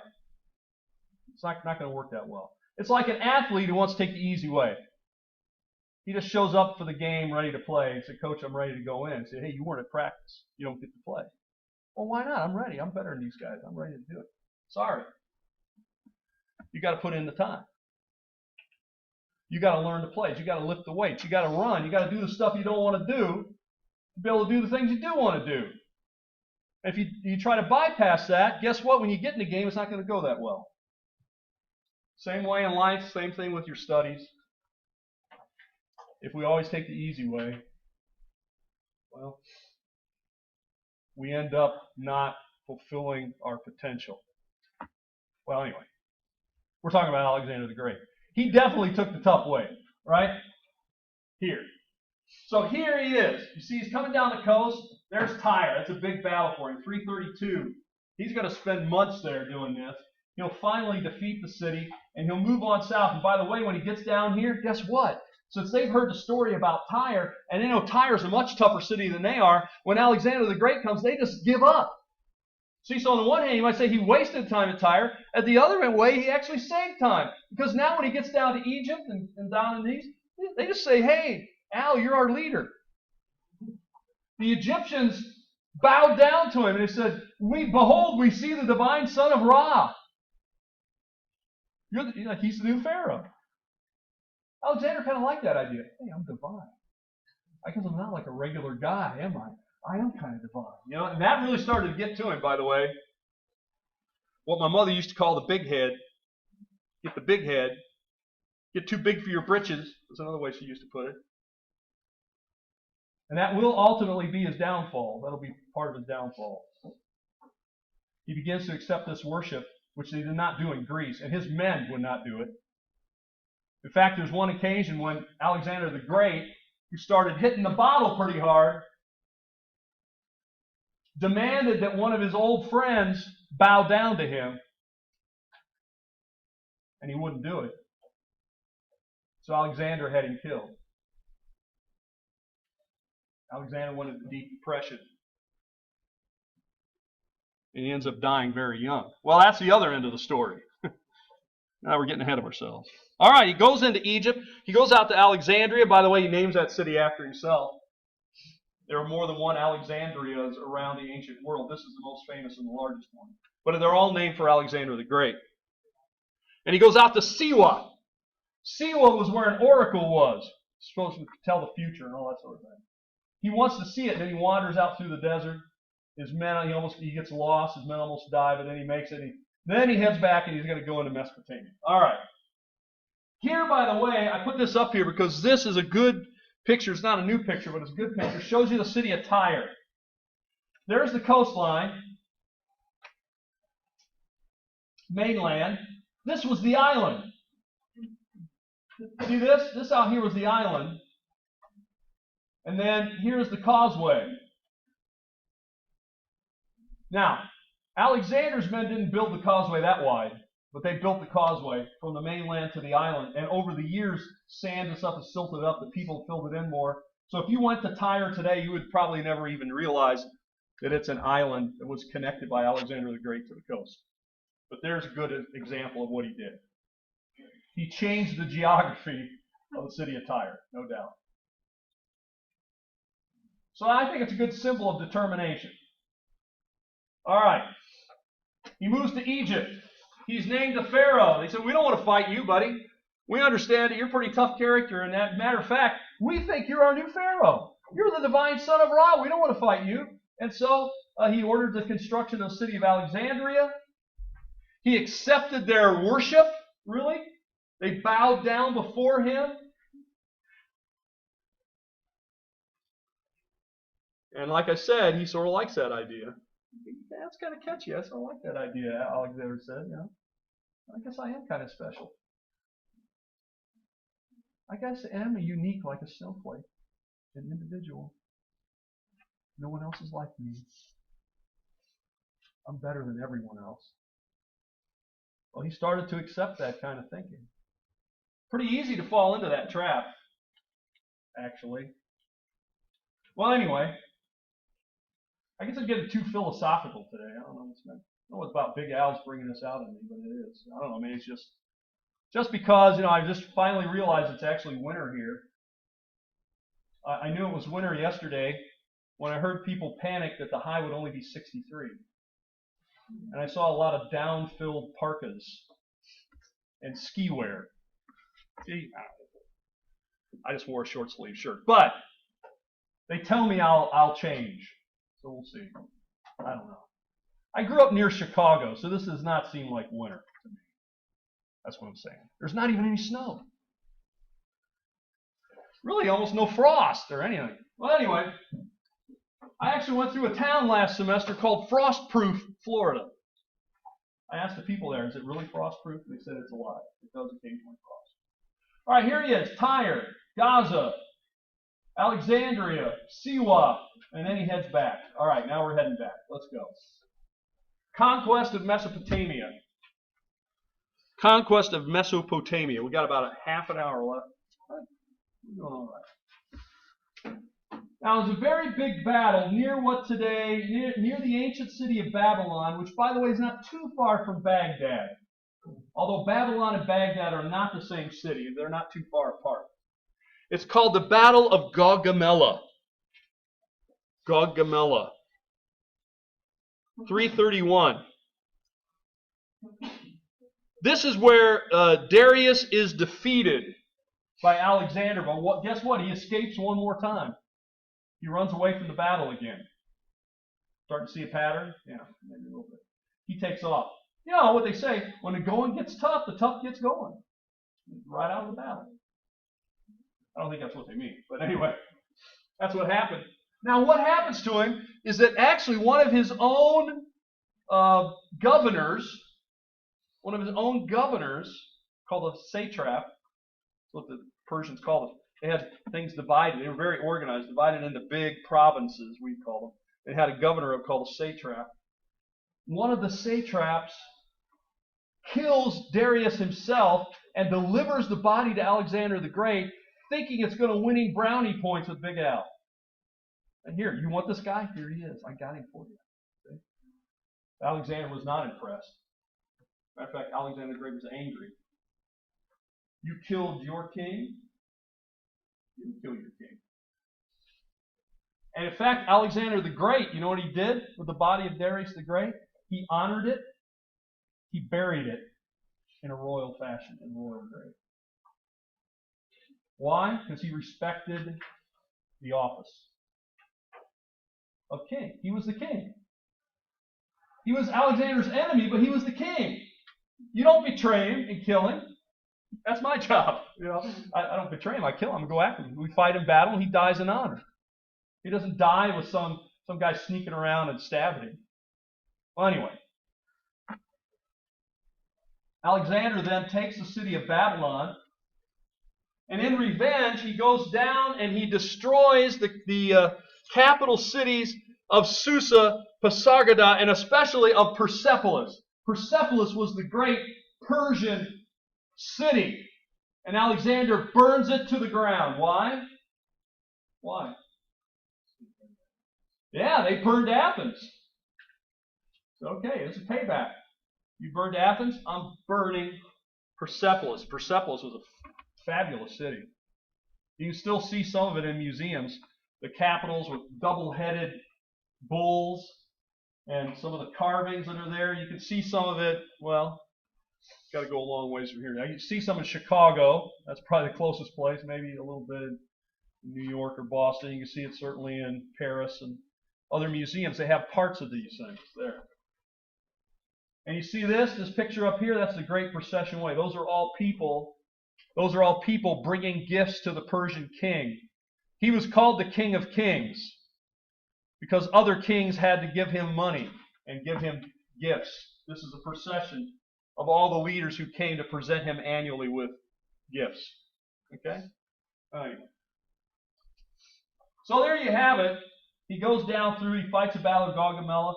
It's not going to work that well. It's like an athlete who wants to take the easy way. He just shows up for the game ready to play and says, Coach, I'm ready to go in. And say, hey, you weren't at practice. You don't get to play. Well, why not? I'm ready. I'm better than these guys. I'm ready to do it. Sorry. You got to put in the time. You got to learn the plays. You got to lift the weights. You got to run. You got to do the stuff you don't want to do to be able to do the things you do want to do. If you try to bypass that, guess what? When you get in the game, it's not going to go that well. Same way in life, same thing with your studies. If we always take the easy way, well, we end up not fulfilling our potential. Well, anyway, we're talking about Alexander the Great. He definitely took the tough way, right? Here. So here he is. You see, he's coming down the coast. There's Tyre. That's a big battle for him. 332. He's going to spend months there doing this. He'll finally defeat the city, and he'll move on south. And by the way, when he gets down here, guess what? Since they've heard the story about Tyre, and they know Tyre's a much tougher city than they are, when Alexander the Great comes, they just give up. See, so on the one hand, you might say he wasted time at Tyre. At the other way, he actually saved time. Because now when he gets down to Egypt and down in these, they just say, hey, Al, you're our leader. The Egyptians bowed down to him and they said, behold, we see the divine son of Ra. He's the new Pharaoh. Alexander kind of liked that idea. Hey, I'm divine. I guess I'm not like a regular guy, am I? I am kind of divine. You know, and that really started to get to him, by the way. What my mother used to call the big head. Get the big head. Get too big for your britches. That's another way she used to put it. And that will ultimately be his downfall. That'll be part of his downfall. He begins to accept this worship, which they did not do in Greece, and his men would not do it. In fact, there's one occasion when Alexander the Great, who started hitting the bottle pretty hard, demanded that one of his old friends bow down to him, and he wouldn't do it. So Alexander had him killed. Alexander went into deep depression. And he ends up dying very young. Well, that's the other end of the story. Now we're getting ahead of ourselves. All right, he goes into Egypt. He goes out to Alexandria. By the way, he names that city after himself. There are more than one Alexandrias around the ancient world. This is the most famous and the largest one. But they're all named for Alexander the Great. And he goes out to Siwa. Siwa was where an oracle was. Supposed to tell the future and all that sort of thing. He wants to see it, and then he wanders out through the desert. His men, he gets lost. His men almost die, but then he makes it. Then he heads back, and he's going to go into Mesopotamia. All right. Here, by the way, I put this up here because this is a good picture. It's not a new picture, but it's a good picture. It shows you the city of Tyre. There's the coastline, mainland. This was the island. See this? This out here was the island. And then here's the causeway. Now, Alexander's men didn't build the causeway that wide, but they built the causeway from the mainland to the island. And over the years, sand and stuff has silted up, the people filled it in more. So if you went to Tyre today, you would probably never even realize that it's an island that was connected by Alexander the Great to the coast. But there's a good example of what he did. He changed the geography of the city of Tyre, no doubt. So I think it's a good symbol of determination. All right. He moves to Egypt. He's named a pharaoh. They said, we don't want to fight you, buddy. We understand that you're a pretty tough character, and as a matter of fact, we think you're our new pharaoh. You're the divine son of Ra. We don't want to fight you. And so he ordered the construction of the city of Alexandria. He accepted their worship, really. They bowed down before him. And like I said, he sort of likes that idea. That's kind of catchy. I sort of like that idea, Alexander said. You know, I guess I am kind of special. I guess I am unique like a snowflake, an individual. No one else is like me. I'm better than everyone else. Well, he started to accept that kind of thinking. Pretty easy to fall into that trap, actually. Well, anyway, I guess I'm getting too philosophical today. I don't know what's meant. I don't know what's about Big Al's bringing this out in me, but it is. I don't know. Maybe it's just because, you know, I just finally realized it's actually winter here. I knew it was winter yesterday when I heard people panic that the high would only be 63. And I saw a lot of down-filled parkas and ski wear. See, I just wore a short sleeve shirt. But they tell me I'll change. So we'll see. I don't know. I grew up near Chicago, so this does not seem like winter to me. That's what I'm saying. There's not even any snow. Really almost no frost or anything. Well, anyway, I actually went through a town last semester called Frostproof, Florida. I asked the people there, is it really frostproof? They said it's a lie. It does occasionally frost. All right, here he is. Tyre, Gaza, Alexandria, Siwa, and then he heads back. All right, now we're heading back. Let's go. Conquest of Mesopotamia. Conquest of Mesopotamia. We got about a half an hour left. We're doing all right. Now, it was a very big battle near what today, near the ancient city of Babylon, which, by the way, is not too far from Baghdad. Although Babylon and Baghdad are not the same city. They're not too far apart. It's called the Battle of Gaugamela. Gaugamela. 331. This is where Darius is defeated by Alexander. But guess what? He escapes one more time. He runs away from the battle again. Starting to see a pattern? Yeah, maybe a little bit. He takes off. You know what they say, when the going gets tough, the tough gets going. Right out of the battle. I don't think that's what they mean. But anyway, that's what happened. Now what happens to him is that actually one of his own governors, called a satrap, that's what the Persians called it. They had things divided. They were very organized, divided into big provinces, we call them. They had a governor called a satrap. One of the satraps kills Darius himself and delivers the body to Alexander the Great, thinking it's going to winning brownie points with Big Al. And here, you want this guy? Here he is. I got him for you. Okay? Alexander was not impressed. Matter of fact, Alexander the Great was angry. You killed your king? You didn't kill your king. And in fact, Alexander the Great, you know what he did with the body of Darius the Great? He honored it. He buried it in a royal fashion, in royal grave. Why? Because he respected the office of king. He was the king. He was Alexander's enemy, but he was the king. You don't betray him and kill him. That's my job. You know, I don't betray him. I kill him. I go after him. We fight in battle, and he dies in honor. He doesn't die with some Some guy sneaking around and stabbing him. Well, anyway, Alexander then takes the city of Babylon, and in revenge, he goes down and he destroys the capital cities of Susa, Pasargada, and especially of Persepolis. Persepolis was the great Persian city, and Alexander burns it to the ground. Why? Why? Yeah, they burned Athens. Okay, it's a payback. You burned Athens, I'm burning Persepolis. Persepolis was a fabulous city. You can still see some of it in museums. The capitals with double-headed bulls and some of the carvings that are there. You can see some of it, well, got to go a long ways from here. Now, you see some in Chicago. That's probably the closest place. Maybe a little bit in New York or Boston. You can see it certainly in Paris and other museums. They have parts of these things there. And you see this picture up here, that's the Great Procession Way. Those are all people bringing gifts to the Persian king. He was called the King of Kings because other kings had to give him money and give him gifts. This is a procession of all the leaders who came to present him annually with gifts. Okay? Anyway. So there you have it. He goes down through, he fights a battle of Gaugamela.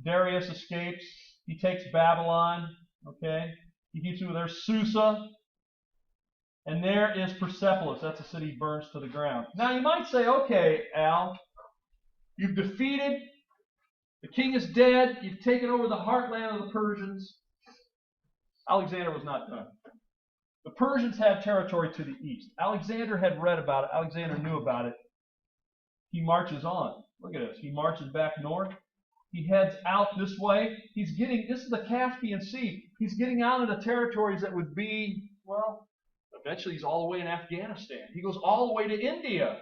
Darius escapes. He takes Babylon. Okay? He keeps through there. Susa. And there is Persepolis. That's the city he burns to the ground. Now you might say, okay, Al, you've defeated, the king is dead, you've taken over the heartland of the Persians. Alexander was not done. The Persians had territory to the east. Alexander had read about it. Alexander knew about it. He marches on. Look at this. He marches back north. He heads out this way. This is the Caspian Sea. He's getting out into territories that would be, well, eventually he's all the way in Afghanistan. He goes all the way to India.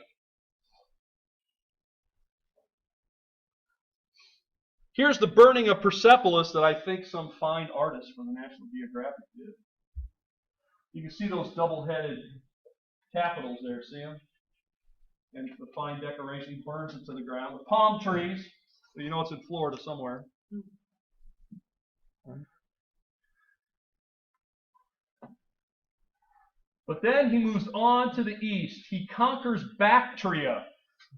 Here's the burning of Persepolis that I think some fine artist from the National Geographic did. You can see those double-headed capitals there, see them? And the fine decoration burns it to the ground. The palm trees, so you know it's in Florida somewhere. But then he moves on to the east. He conquers Bactria.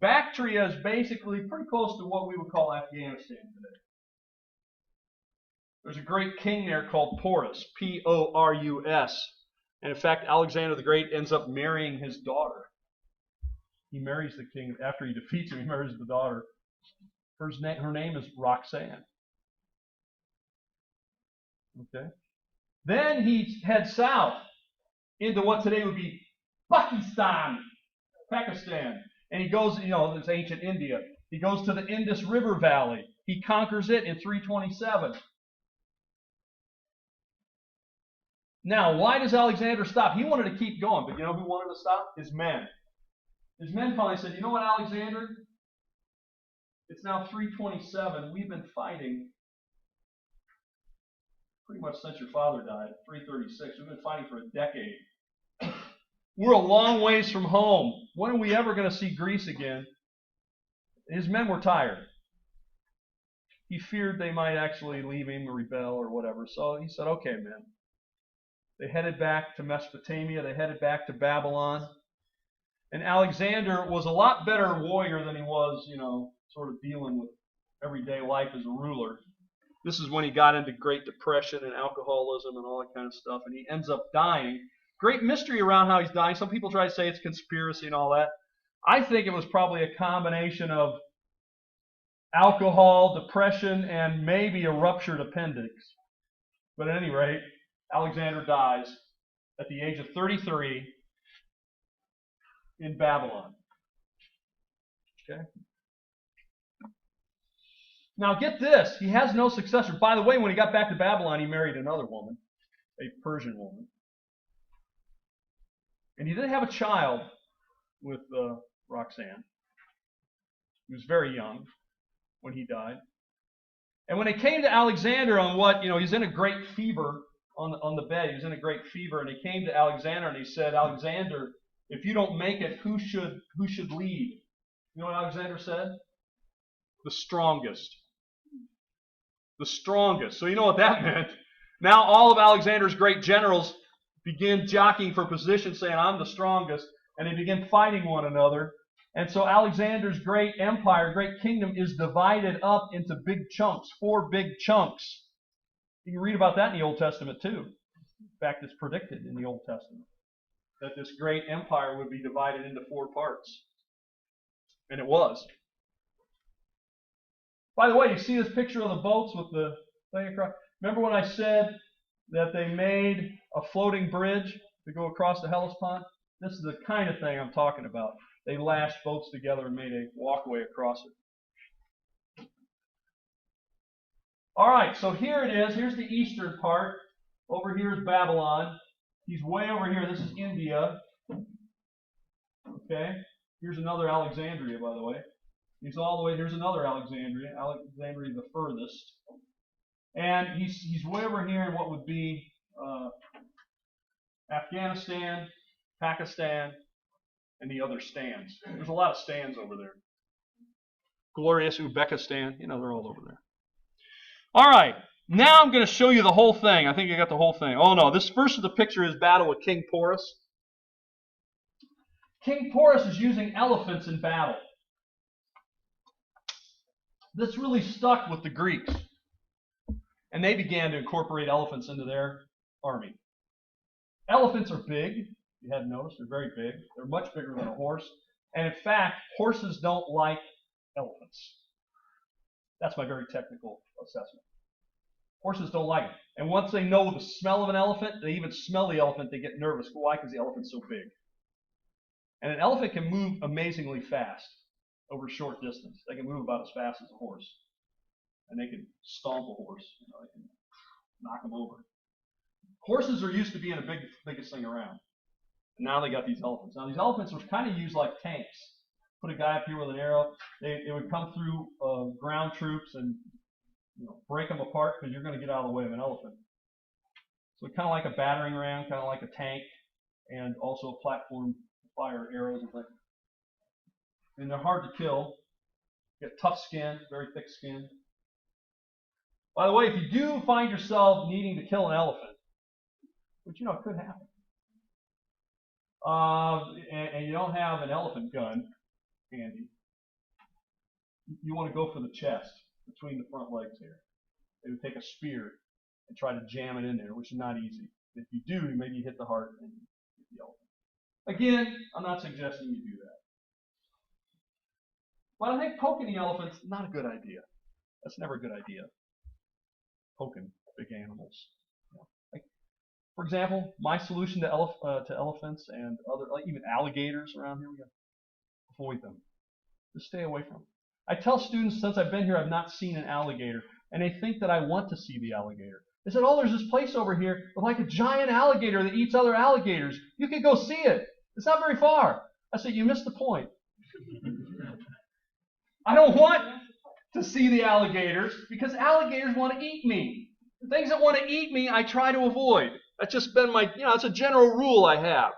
Bactria is basically pretty close to what we would call Afghanistan today. There's a great king there called Porus, P-O-R-U-S. And in fact, Alexander the Great ends up marrying his daughter. He marries the king. After he defeats him, he marries the daughter. Her name is Roxanne. Okay. Then he heads south into what today would be Pakistan. And he goes, it's ancient India. He goes to the Indus River Valley. He conquers it in 327. Now, why does Alexander stop? He wanted to keep going, but you know who wanted to stop? His men. His men finally said, you know what, Alexander? It's now 327. We've been fighting pretty much since your father died, 336. We've been fighting for a decade. We're a long ways from home. When are we ever going to see Greece again? His men were tired. He feared they might actually leave him or rebel or whatever. So he said, okay, man. They headed back to Mesopotamia. They headed back to Babylon. And Alexander was a lot better warrior than he was, sort of dealing with everyday life as a ruler. This is when he got into Great Depression and alcoholism and all that kind of stuff. And he ends up dying. Great mystery around how he's dying. Some people try to say it's conspiracy and all that. I think it was probably a combination of alcohol, depression, and maybe a ruptured appendix. But at any rate, Alexander dies at the age of 33 in Babylon. Okay? Now get this. He has no successor. By the way, when he got back to Babylon, he married another woman, a Persian woman. And he did have a child with Roxanne. He was very young when he died. And when it came to Alexander on he's in a great fever on the bed. He was in a great fever, and he came to Alexander and he said, Alexander, if you don't make it, who should lead? You know what Alexander said? The strongest. The strongest. So you know what that meant. Now all of Alexander's great generals begin jockeying for position, saying, I'm the strongest. And they begin fighting one another. And so Alexander's great empire, great kingdom, is divided up into big chunks, 4 big chunks. You can read about that in the Old Testament too. In fact, it's predicted in the Old Testament that this great empire would be divided into 4 parts. And it was. By the way, you see this picture of the boats with the thing across? Remember when I said that they made a floating bridge to go across the Hellespont? This is the kind of thing I'm talking about. They lashed boats together and made a walkway across it. All right, so here it is. Here's the eastern part. Over here is Babylon. He's way over here. This is India. Okay. Here's another Alexandria, by the way. He's all the way. Here's another Alexandria. Alexandria the furthest. And he's way over here in what would be Afghanistan, Pakistan, and the other stands. There's a lot of stands over there. Glorious Uzbekistan. You know, they're all over there. All right. Now I'm going to show you the whole thing. I think I got the whole thing. Oh, no. This first of the picture is battle with King Porus. King Porus is using elephants in battle. This really stuck with the Greeks. And they began to incorporate elephants into their army. Elephants are big. You hadn't noticed, they're very big. They're much bigger than a horse. And in fact, horses don't like elephants. That's my very technical assessment. Horses don't like it. And once they know the smell of an elephant, they even smell the elephant, they get nervous. Why? Because the elephant's so big. And an elephant can move amazingly fast over a short distance. They can move about as fast as a horse. And they can stomp a horse. You know, they can knock them over. Horses are used to being the biggest thing around. And now they got these elephants. Now these elephants were kind of used like tanks. Put a guy up here with an arrow. They would come through ground troops and break them apart because you're going to get out of the way of an elephant. So kind of like a battering ram, kind of like a tank, and also a platform to fire arrows and things. And they're hard to kill. Get tough skin, very thick skin. By the way, if you do find yourself needing to kill an elephant, which it could happen, and you don't have an elephant gun handy, you want to go for the chest, between the front legs here. They would take a spear and try to jam it in there, which is not easy. If you do, maybe you hit the heart and you hit the elephant. Again, I'm not suggesting you do that. But I think poking the elephant's not a good idea. That's never a good idea. Poking big animals. Like, for example, my solution to elephants and other, like even alligators around here, we got to avoid them. Just stay away from them. I tell students since I've been here, I've not seen an alligator, and they think that I want to see the alligator. They said, oh, there's this place over here with like a giant alligator that eats other alligators. You could go see it. It's not very far. I said, you missed the point. I don't want to see the alligators because alligators want to eat me. The things that want to eat me, I try to avoid. That's just been my, that's a general rule I have.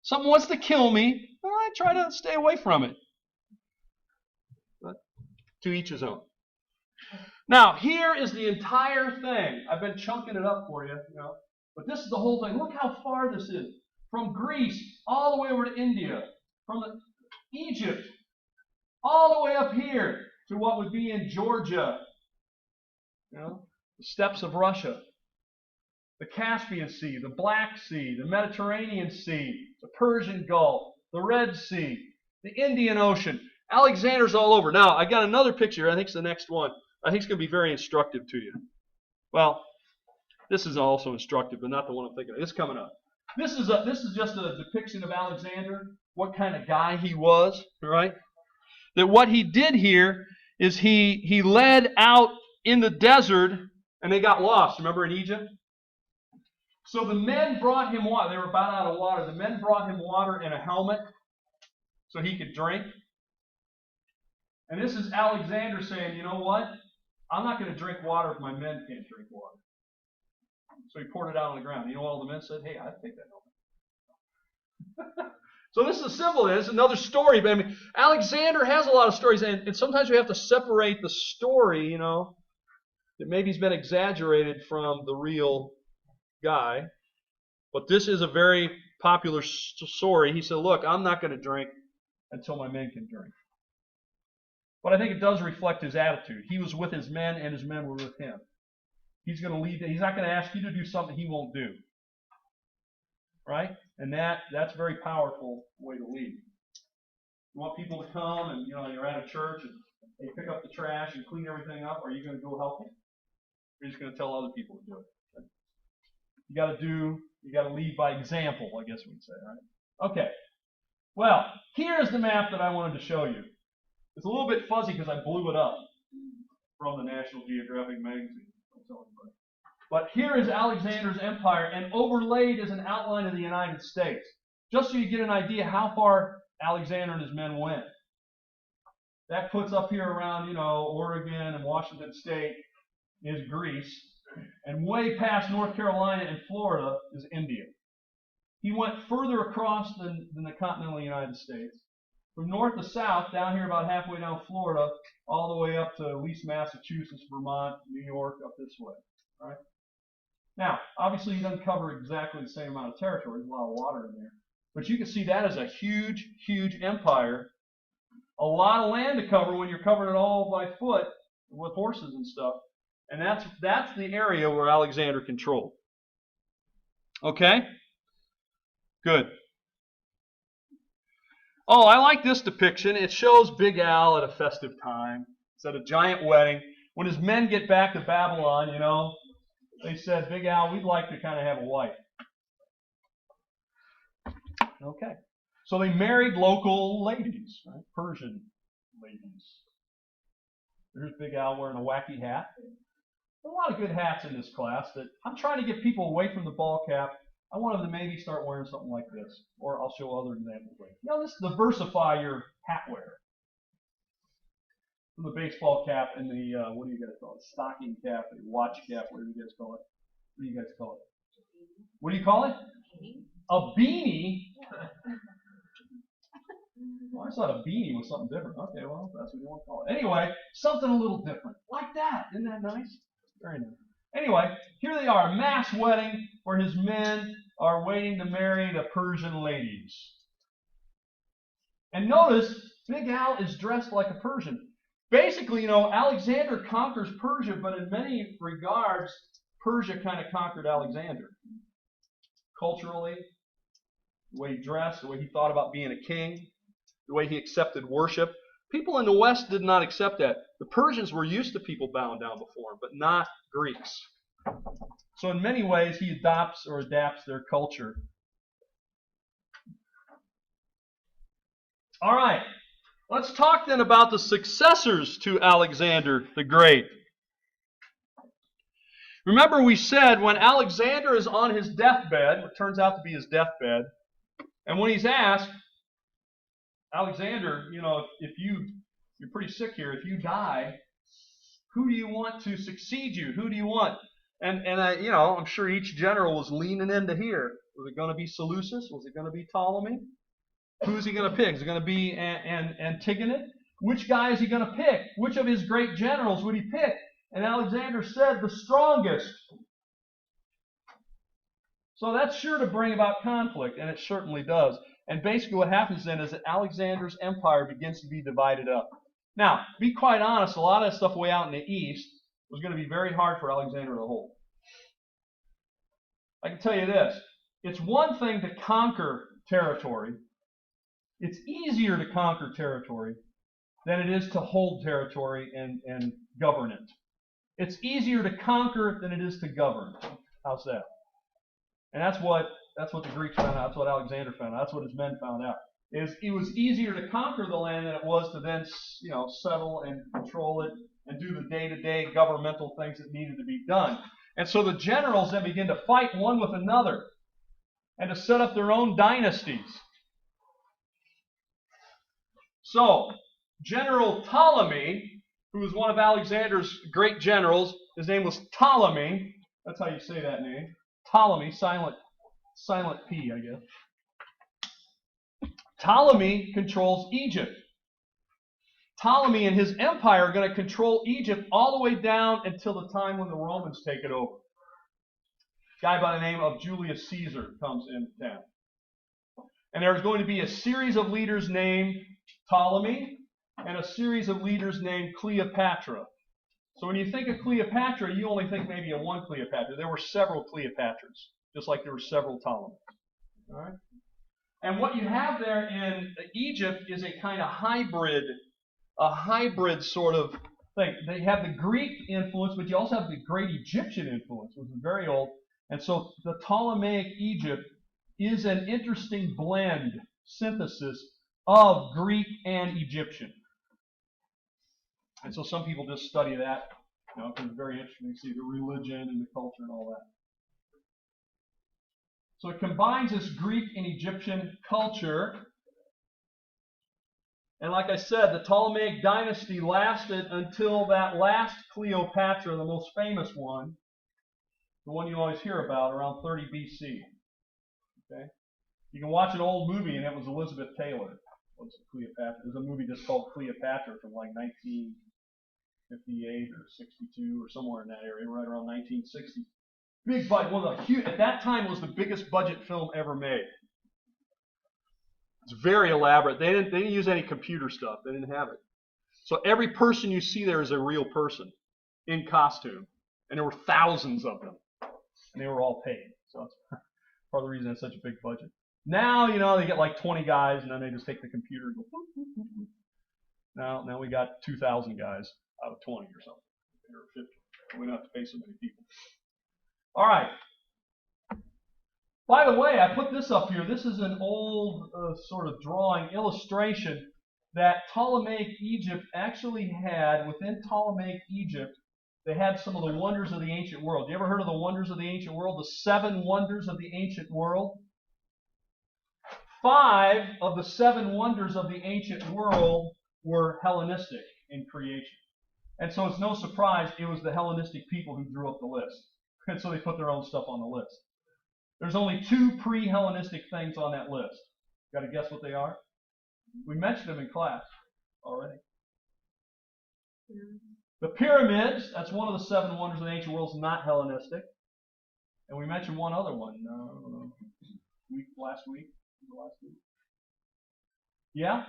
Something wants to kill me, I try to stay away from it. But to each his own. Now, here is the entire thing. I've been chunking it up for you, but this is the whole thing. Look how far this is. From Greece all the way over to India. From Egypt all the way up here to what would be in Georgia. The steppes of Russia. The Caspian Sea, the Black Sea, the Mediterranean Sea, the Persian Gulf, the Red Sea, the Indian Ocean. Alexander's all over. Now, I got another picture. I think it's the next one. I think it's going to be very instructive to you. Well, this is also instructive, but not the one I'm thinking of. It's coming up. This is just a depiction of Alexander, what kind of guy he was, right? That what he did here is he led out in the desert, and they got lost. Remember in Egypt? So the men brought him water. They were about out of water. The men brought him water in a helmet so he could drink. And this is Alexander saying, you know what? I'm not going to drink water if my men can't drink water. So he poured it out on the ground. You know what all the men said? Hey, I'd take that helmet. So this is a symbol. It's another story. But I mean, Alexander has a lot of stories, and sometimes we have to separate the story, you know, that maybe he's been exaggerated from the real guy. But this is a very popular story. He said, look, I'm not going to drink until my men can drink. But I think it does reflect his attitude. He was with his men, and his men were with him. He's going to lead. He's not going to ask you to do something he won't do. Right? And that's a very powerful way to lead. You want people to come and, you know, you're at a church and they pick up the trash and clean everything up. Are you going to go help them? You're just going to tell other people to do it. You got to lead by example, I guess we'd say, right? Okay. Well, here's the map that I wanted to show you. It's a little bit fuzzy because I blew it up from the National Geographic magazine. But here is Alexander's empire, and overlaid is an outline of the United States, just so you get an idea how far Alexander and his men went. That puts up here around, you know, Oregon and Washington State is Greece, and way past North Carolina and Florida is India. He went further across than the continental United States. From north to south, down here about halfway down Florida, all the way up to at least Massachusetts, Vermont, New York, up this way. All right? Now, obviously, he doesn't cover exactly the same amount of territory. There's a lot of water in there. But you can see that as a huge, huge empire. A lot of land to cover when you're covering it all by foot with horses and stuff. And that's the area where Alexander controlled. Okay? Good. Oh, I like this depiction. It shows Big Al at a festive time. It's at a giant wedding. When his men get back to Babylon, you know, they said, Big Al, we'd like to kind of have a wife. Okay. So they married local ladies, right? Persian ladies. There's Big Al wearing a wacky hat. A lot of good hats in this class that I'm trying to get people away from the ball cap. I want them to maybe start wearing something like this, or I'll show other examples later. You know, let's diversify your hat wear. From the baseball cap and the, what do you guys call it? Stocking cap, the watch cap, whatever you guys call it. What do you guys call it? What do you call it? A beanie? Well, I thought a beanie was something different. Okay, well, that's what you want to call it. Anyway, something a little different. Like that. Isn't that nice? Very nice. Anyway, here they are, a mass wedding where his men are waiting to marry the Persian ladies. And notice, Big Al is dressed like a Persian. Basically, you know, Alexander conquers Persia, but in many regards, Persia kind of conquered Alexander. Culturally, the way he dressed, the way he thought about being a king, the way he accepted worship. People in the West did not accept that. The Persians were used to people bowing down before him, but not Greeks. So in many ways, he adopts or adapts their culture. All right. Let's talk then about the successors to Alexander the Great. Remember we said when Alexander is on his deathbed, it turns out to be his deathbed, and when he's asked, Alexander, you know, if you're pretty sick here, if you die, who do you want to succeed you? Who do you want? And you know, I'm sure each general was leaning into here. Was it going to be Seleucus? Was it going to be Ptolemy? Who's he going to pick? Is it going to be Antigone? Which guy is he going to pick? Which of his great generals would he pick? And Alexander said the strongest. So that's sure to bring about conflict, and it certainly does. And basically what happens then is that Alexander's empire begins to be divided up. Now, to be quite honest, a lot of that stuff way out in the east was going to be very hard for Alexander to hold. I can tell you this. It's one thing to conquer territory. It's easier to conquer territory than it is to hold territory and govern it. It's easier to conquer than it is to govern. How's that? And that's what the Greeks found out. That's what Alexander found out. That's what his men found out. It was easier to conquer the land than it was to then, you know, settle and control it and do the day-to-day governmental things that needed to be done. And so the generals then begin to fight one with another and to set up their own dynasties. So, General Ptolemy, who was one of Alexander's great generals, his name was Ptolemy. That's how you say that name. Ptolemy, silent P, I guess. Ptolemy controls Egypt. Ptolemy and his empire are going to control Egypt all the way down until the time when the Romans take it over. A guy by the name of Julius Caesar comes into town. And there's going to be a series of leaders named Ptolemy and a series of leaders named Cleopatra. So when you think of Cleopatra, you only think maybe of one Cleopatra. There were several Cleopatras, just like there were several Ptolemies. All right? And what you have there in Egypt is a kind of hybrid sort of thing. They have the Greek influence, but you also have the great Egyptian influence, which is very old. And so the Ptolemaic Egypt is an interesting blend, synthesis of Greek and Egyptian. And so some people just study that, because it's very interesting to see the religion and the culture and all that. So it combines this Greek and Egyptian culture. And like I said, the Ptolemaic dynasty lasted until that last Cleopatra, the most famous one, the one you always hear about, around 30 BC. Okay? You can watch an old movie, and it was Elizabeth Taylor. What's Cleopatra? There's a movie just called Cleopatra from like 1958 or 62 or somewhere in that area, right around 1960. Big budget. Well, at that time, it was the biggest budget film ever made. It's very elaborate. They didn't use any computer stuff. They didn't have it. So every person you see there is a real person in costume. And there were thousands of them. And they were all paid. So that's part of the reason it's such a big budget. Now, they get like 20 guys, and then they just take the computer and go, boop, boop, boop, boop. Now we got 2,000 guys out of 20 or something. Or 50. We don't have to pay so many people. All right. By the way, I put this up here. This is an old sort of drawing illustration that Ptolemaic Egypt actually had. Within Ptolemaic Egypt, they had some of the wonders of the ancient world. You ever heard of the wonders of the ancient world? The 7 wonders of the ancient world? 5 of the 7 wonders of the ancient world were Hellenistic in creation. And so it's no surprise it was the Hellenistic people who drew up the list. And so they put their own stuff on the list. There's only 2 pre-Hellenistic things on that list. Got to guess what they are? We mentioned them in class already. The pyramids, that's one of the 7 wonders of the ancient world, is not Hellenistic. And we mentioned one other one last week. Yeah?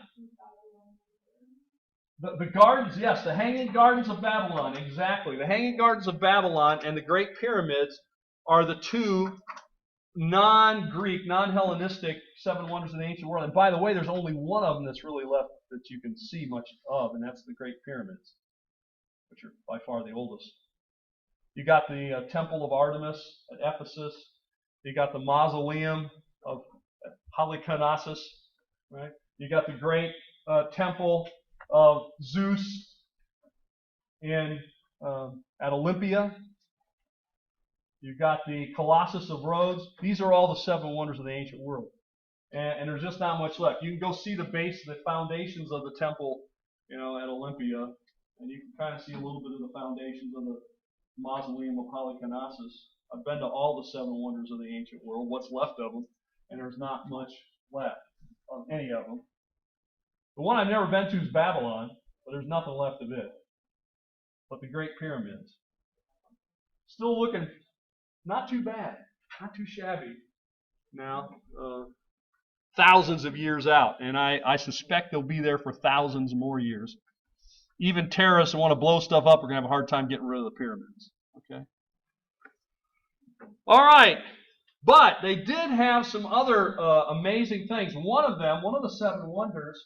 The gardens, yes, the Hanging Gardens of Babylon, exactly. The Hanging Gardens of Babylon and the Great Pyramids are the 2 non-Greek, non-Hellenistic 7 wonders of the ancient world. And by the way, there's only one of them that's really left that you can see much of, and that's the Great Pyramids, which are by far the oldest. You got the Temple of Artemis at Ephesus. You got the Mausoleum of Halicarnassus, right? You got the great Temple of Zeus at Olympia. You've got the Colossus of Rhodes. These are all the 7 wonders of the ancient world. And there's just not much left. You can go see the base, the foundations of the temple, at Olympia, and you can kind of see a little bit of the foundations of the Mausoleum of Halicarnassus. I've been to all the 7 wonders of the ancient world, what's left of them, and there's not much left of any of them. The one I've never been to is Babylon, but there's nothing left of it. But the Great Pyramids. Still looking not too bad, not too shabby now, thousands of years out. And I suspect they'll be there for thousands more years. Even terrorists who want to blow stuff up are going to have a hard time getting rid of the pyramids. Okay? All right. But they did have some other amazing things. One of the 7 wonders,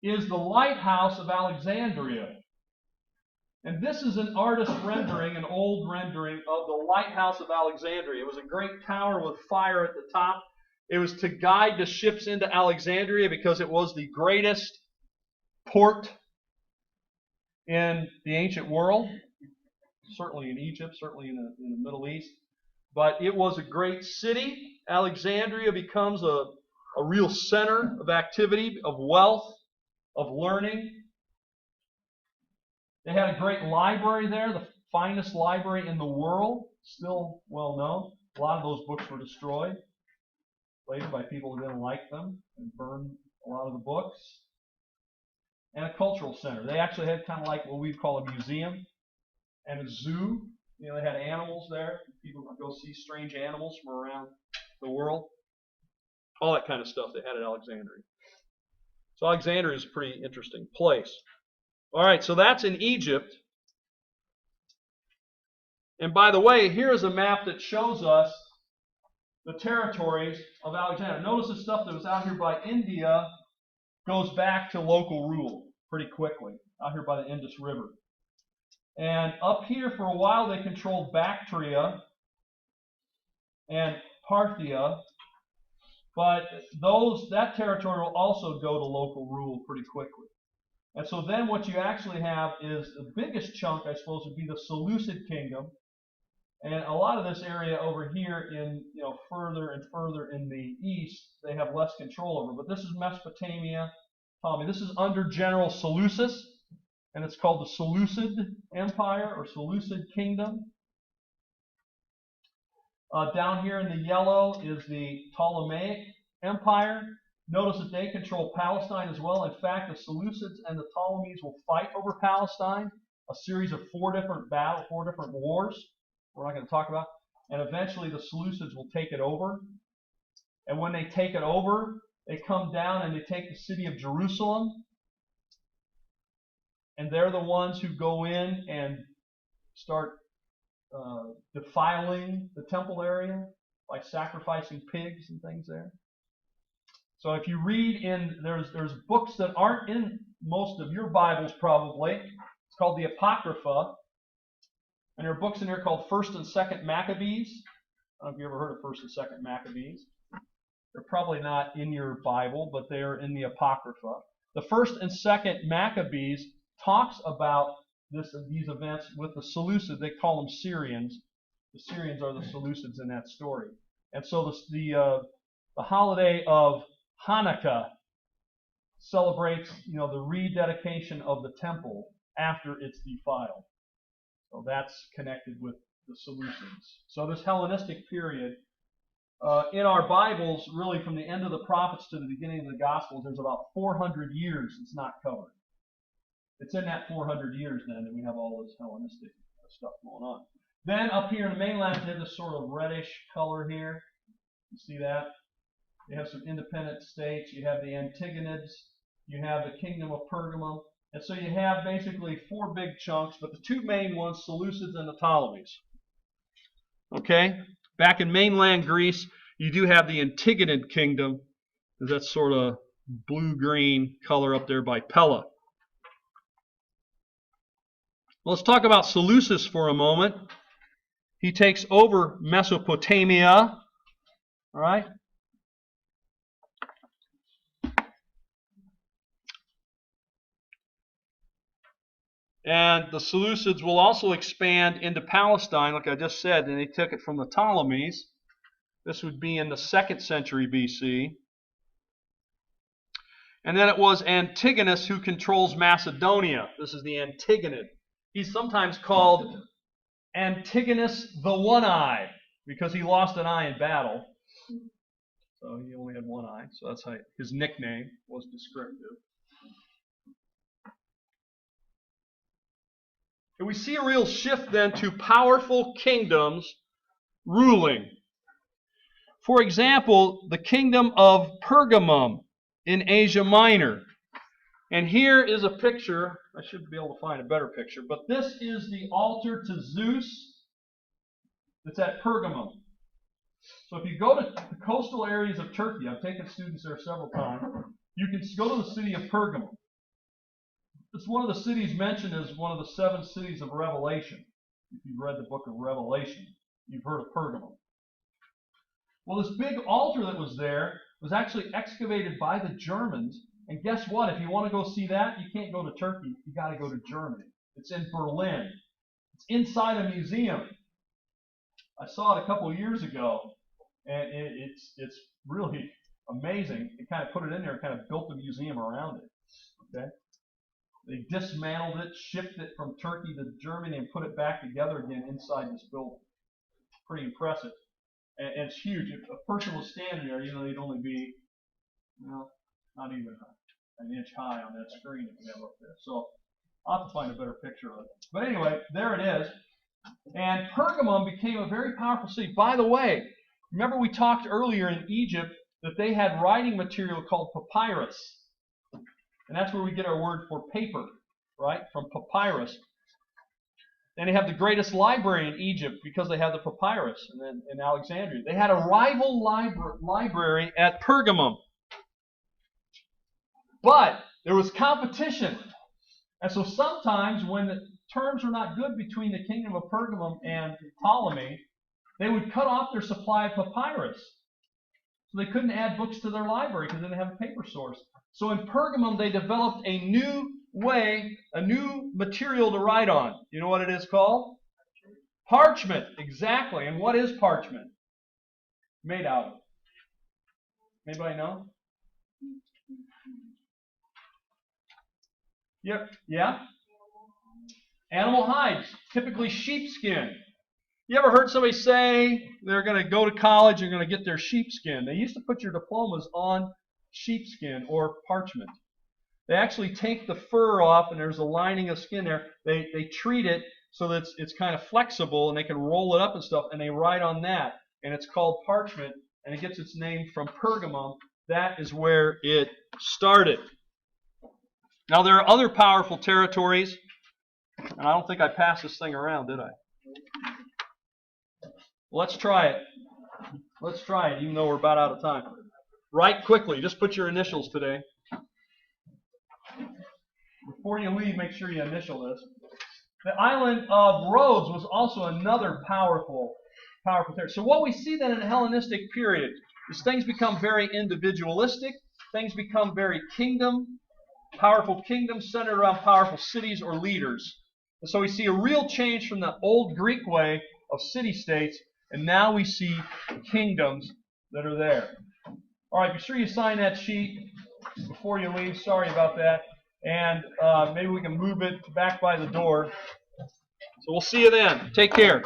is the Lighthouse of Alexandria. And this is an artist rendering, an old rendering of the Lighthouse of Alexandria. It was a great tower with fire at the top. It was to guide the ships into Alexandria because it was the greatest port in the ancient world, certainly in Egypt, certainly in the Middle East. But it was a great city. Alexandria becomes a real center of activity, of wealth, of learning. They had a great library there, the finest library in the world, still well known. A lot of those books were destroyed later by people who didn't like them and burned a lot of the books, and a cultural center. They actually had kind of like what we'd call a museum and a zoo. You know, they had animals there. People could go see strange animals from around the world. All that kind of stuff they had at Alexandria. So Alexandria is a pretty interesting place. All right, so that's in Egypt. And by the way, here is a map that shows us the territories of Alexandria. Notice the stuff that was out here by India goes back to local rule pretty quickly, out here by the Indus River. And up here for a while they controlled Bactria and Parthia, but that territory will also go to local rule pretty quickly. And so then what you actually have is the biggest chunk, I suppose, would be the Seleucid kingdom. And a lot of this area over here in, further and further in the east, they have less control over. But this is Mesopotamia, Ptolemy. This is under General Seleucus, and it's called the Seleucid Empire or Seleucid Kingdom. Down here in the yellow is the Ptolemaic Empire. Notice that they control Palestine as well. In fact, the Seleucids and the Ptolemies will fight over Palestine, a series of four different wars we're not going to talk about. And eventually the Seleucids will take it over. And when they take it over, they come down and they take the city of Jerusalem. And they're the ones who go in and start defiling the temple area by sacrificing pigs and things there. So if you read there's books that aren't in most of your Bibles probably. It's called the Apocrypha. And there are books in here called 1st and 2nd Maccabees. I don't know if you ever heard of 1st and 2nd Maccabees. They're probably not in your Bible, but they are in the Apocrypha. The 1st and 2nd Maccabees talks about these events with the Seleucids. They call them Syrians. The Syrians are the Seleucids in that story. And so the holiday of Hanukkah celebrates, the rededication of the temple after it's defiled. So that's connected with the Seleucids. So this Hellenistic period, in our Bibles, really from the end of the prophets to the beginning of the Gospels, there's about 400 years it's not covered. It's in that 400 years then that we have all this Hellenistic stuff going on. Then up here in the mainland, they have this sort of reddish color here. You see that? You have some independent states. You have the Antigonids. You have the Kingdom of Pergamum. And so you have basically four big chunks, but the two main ones, Seleucids and the Ptolemies. Okay? Back in mainland Greece, you do have the Antigonid kingdom. That's sort of blue-green color up there by Pella. Well, let's talk about Seleucus for a moment. He takes over Mesopotamia. All right? And the Seleucids will also expand into Palestine, like I just said, and they took it from the Ptolemies. This would be in the 2nd century BC. And then it was Antigonus who controls Macedonia. This is the Antigonid. He's sometimes called Antigonus the One-Eye because he lost an eye in battle. So he only had one eye. So that's how his nickname was descriptive. And we see a real shift then to powerful kingdoms ruling. For example, the kingdom of Pergamum in Asia Minor. And here is a picture. I should be able to find a better picture. But this is the altar to Zeus that's at Pergamum. So if you go to the coastal areas of Turkey, I've taken students there several times, you can go to the city of Pergamum. It's one of the cities mentioned as one of the 7 cities of Revelation. If you've read the book of Revelation, you've heard of Pergamum. Well, this big altar that was there was actually excavated by the Germans. And guess what? If you want to go see that, you can't go to Turkey. You got to go to Germany. It's in Berlin. It's inside a museum. I saw it a couple of years ago, and it's really amazing. They kind of put it in there and kind of built a museum around it. Okay. They dismantled it, shipped it from Turkey to Germany, and put it back together again inside this building. Pretty impressive. And it's huge. If a person was standing there, you'd only be, not even an inch high on that screen that we have up there. So I'll have to find a better picture of it. But anyway, there it is. And Pergamum became a very powerful city. By the way, remember we talked earlier in Egypt that they had writing material called papyrus. And that's where we get our word for paper, right? From papyrus. And they have the greatest library in Egypt because they have the papyrus in Alexandria. They had a rival library at Pergamum. But there was competition. And so sometimes when the terms were not good between the kingdom of Pergamum and Ptolemy, they would cut off their supply of papyrus. So they couldn't add books to their library because they didn't have a paper source. So in Pergamum, they developed a new way, a new material to write on. You know what it is called? Parchment. Exactly. And what is parchment made out of? Anybody know? Yep. Yeah? Animal hides, typically sheepskin. You ever heard somebody say they're going to go to college and going to get their sheepskin? They used to put your diplomas on sheepskin or parchment. They actually take the fur off and there's a lining of skin there. They treat it so that it's kind of flexible and they can roll it up and stuff and they write on that. And it's called parchment and it gets its name from Pergamum. That is where it started. Now there are other powerful territories. And I don't think I passed this thing around, did I? Let's try it. Let's try it, even though we're about out of time. Write quickly. Just put your initials today. Before you leave, make sure you initial this. The island of Rhodes was also another powerful territory. So what we see then in the Hellenistic period is things become very individualistic. Things become very powerful kingdoms centered around powerful cities or leaders. And so we see a real change from the old Greek way of city-states, and now we see kingdoms that are there. All right, be sure you sign that sheet before you leave. Sorry about that. And maybe we can move it back by the door. So we'll see you then. Take care.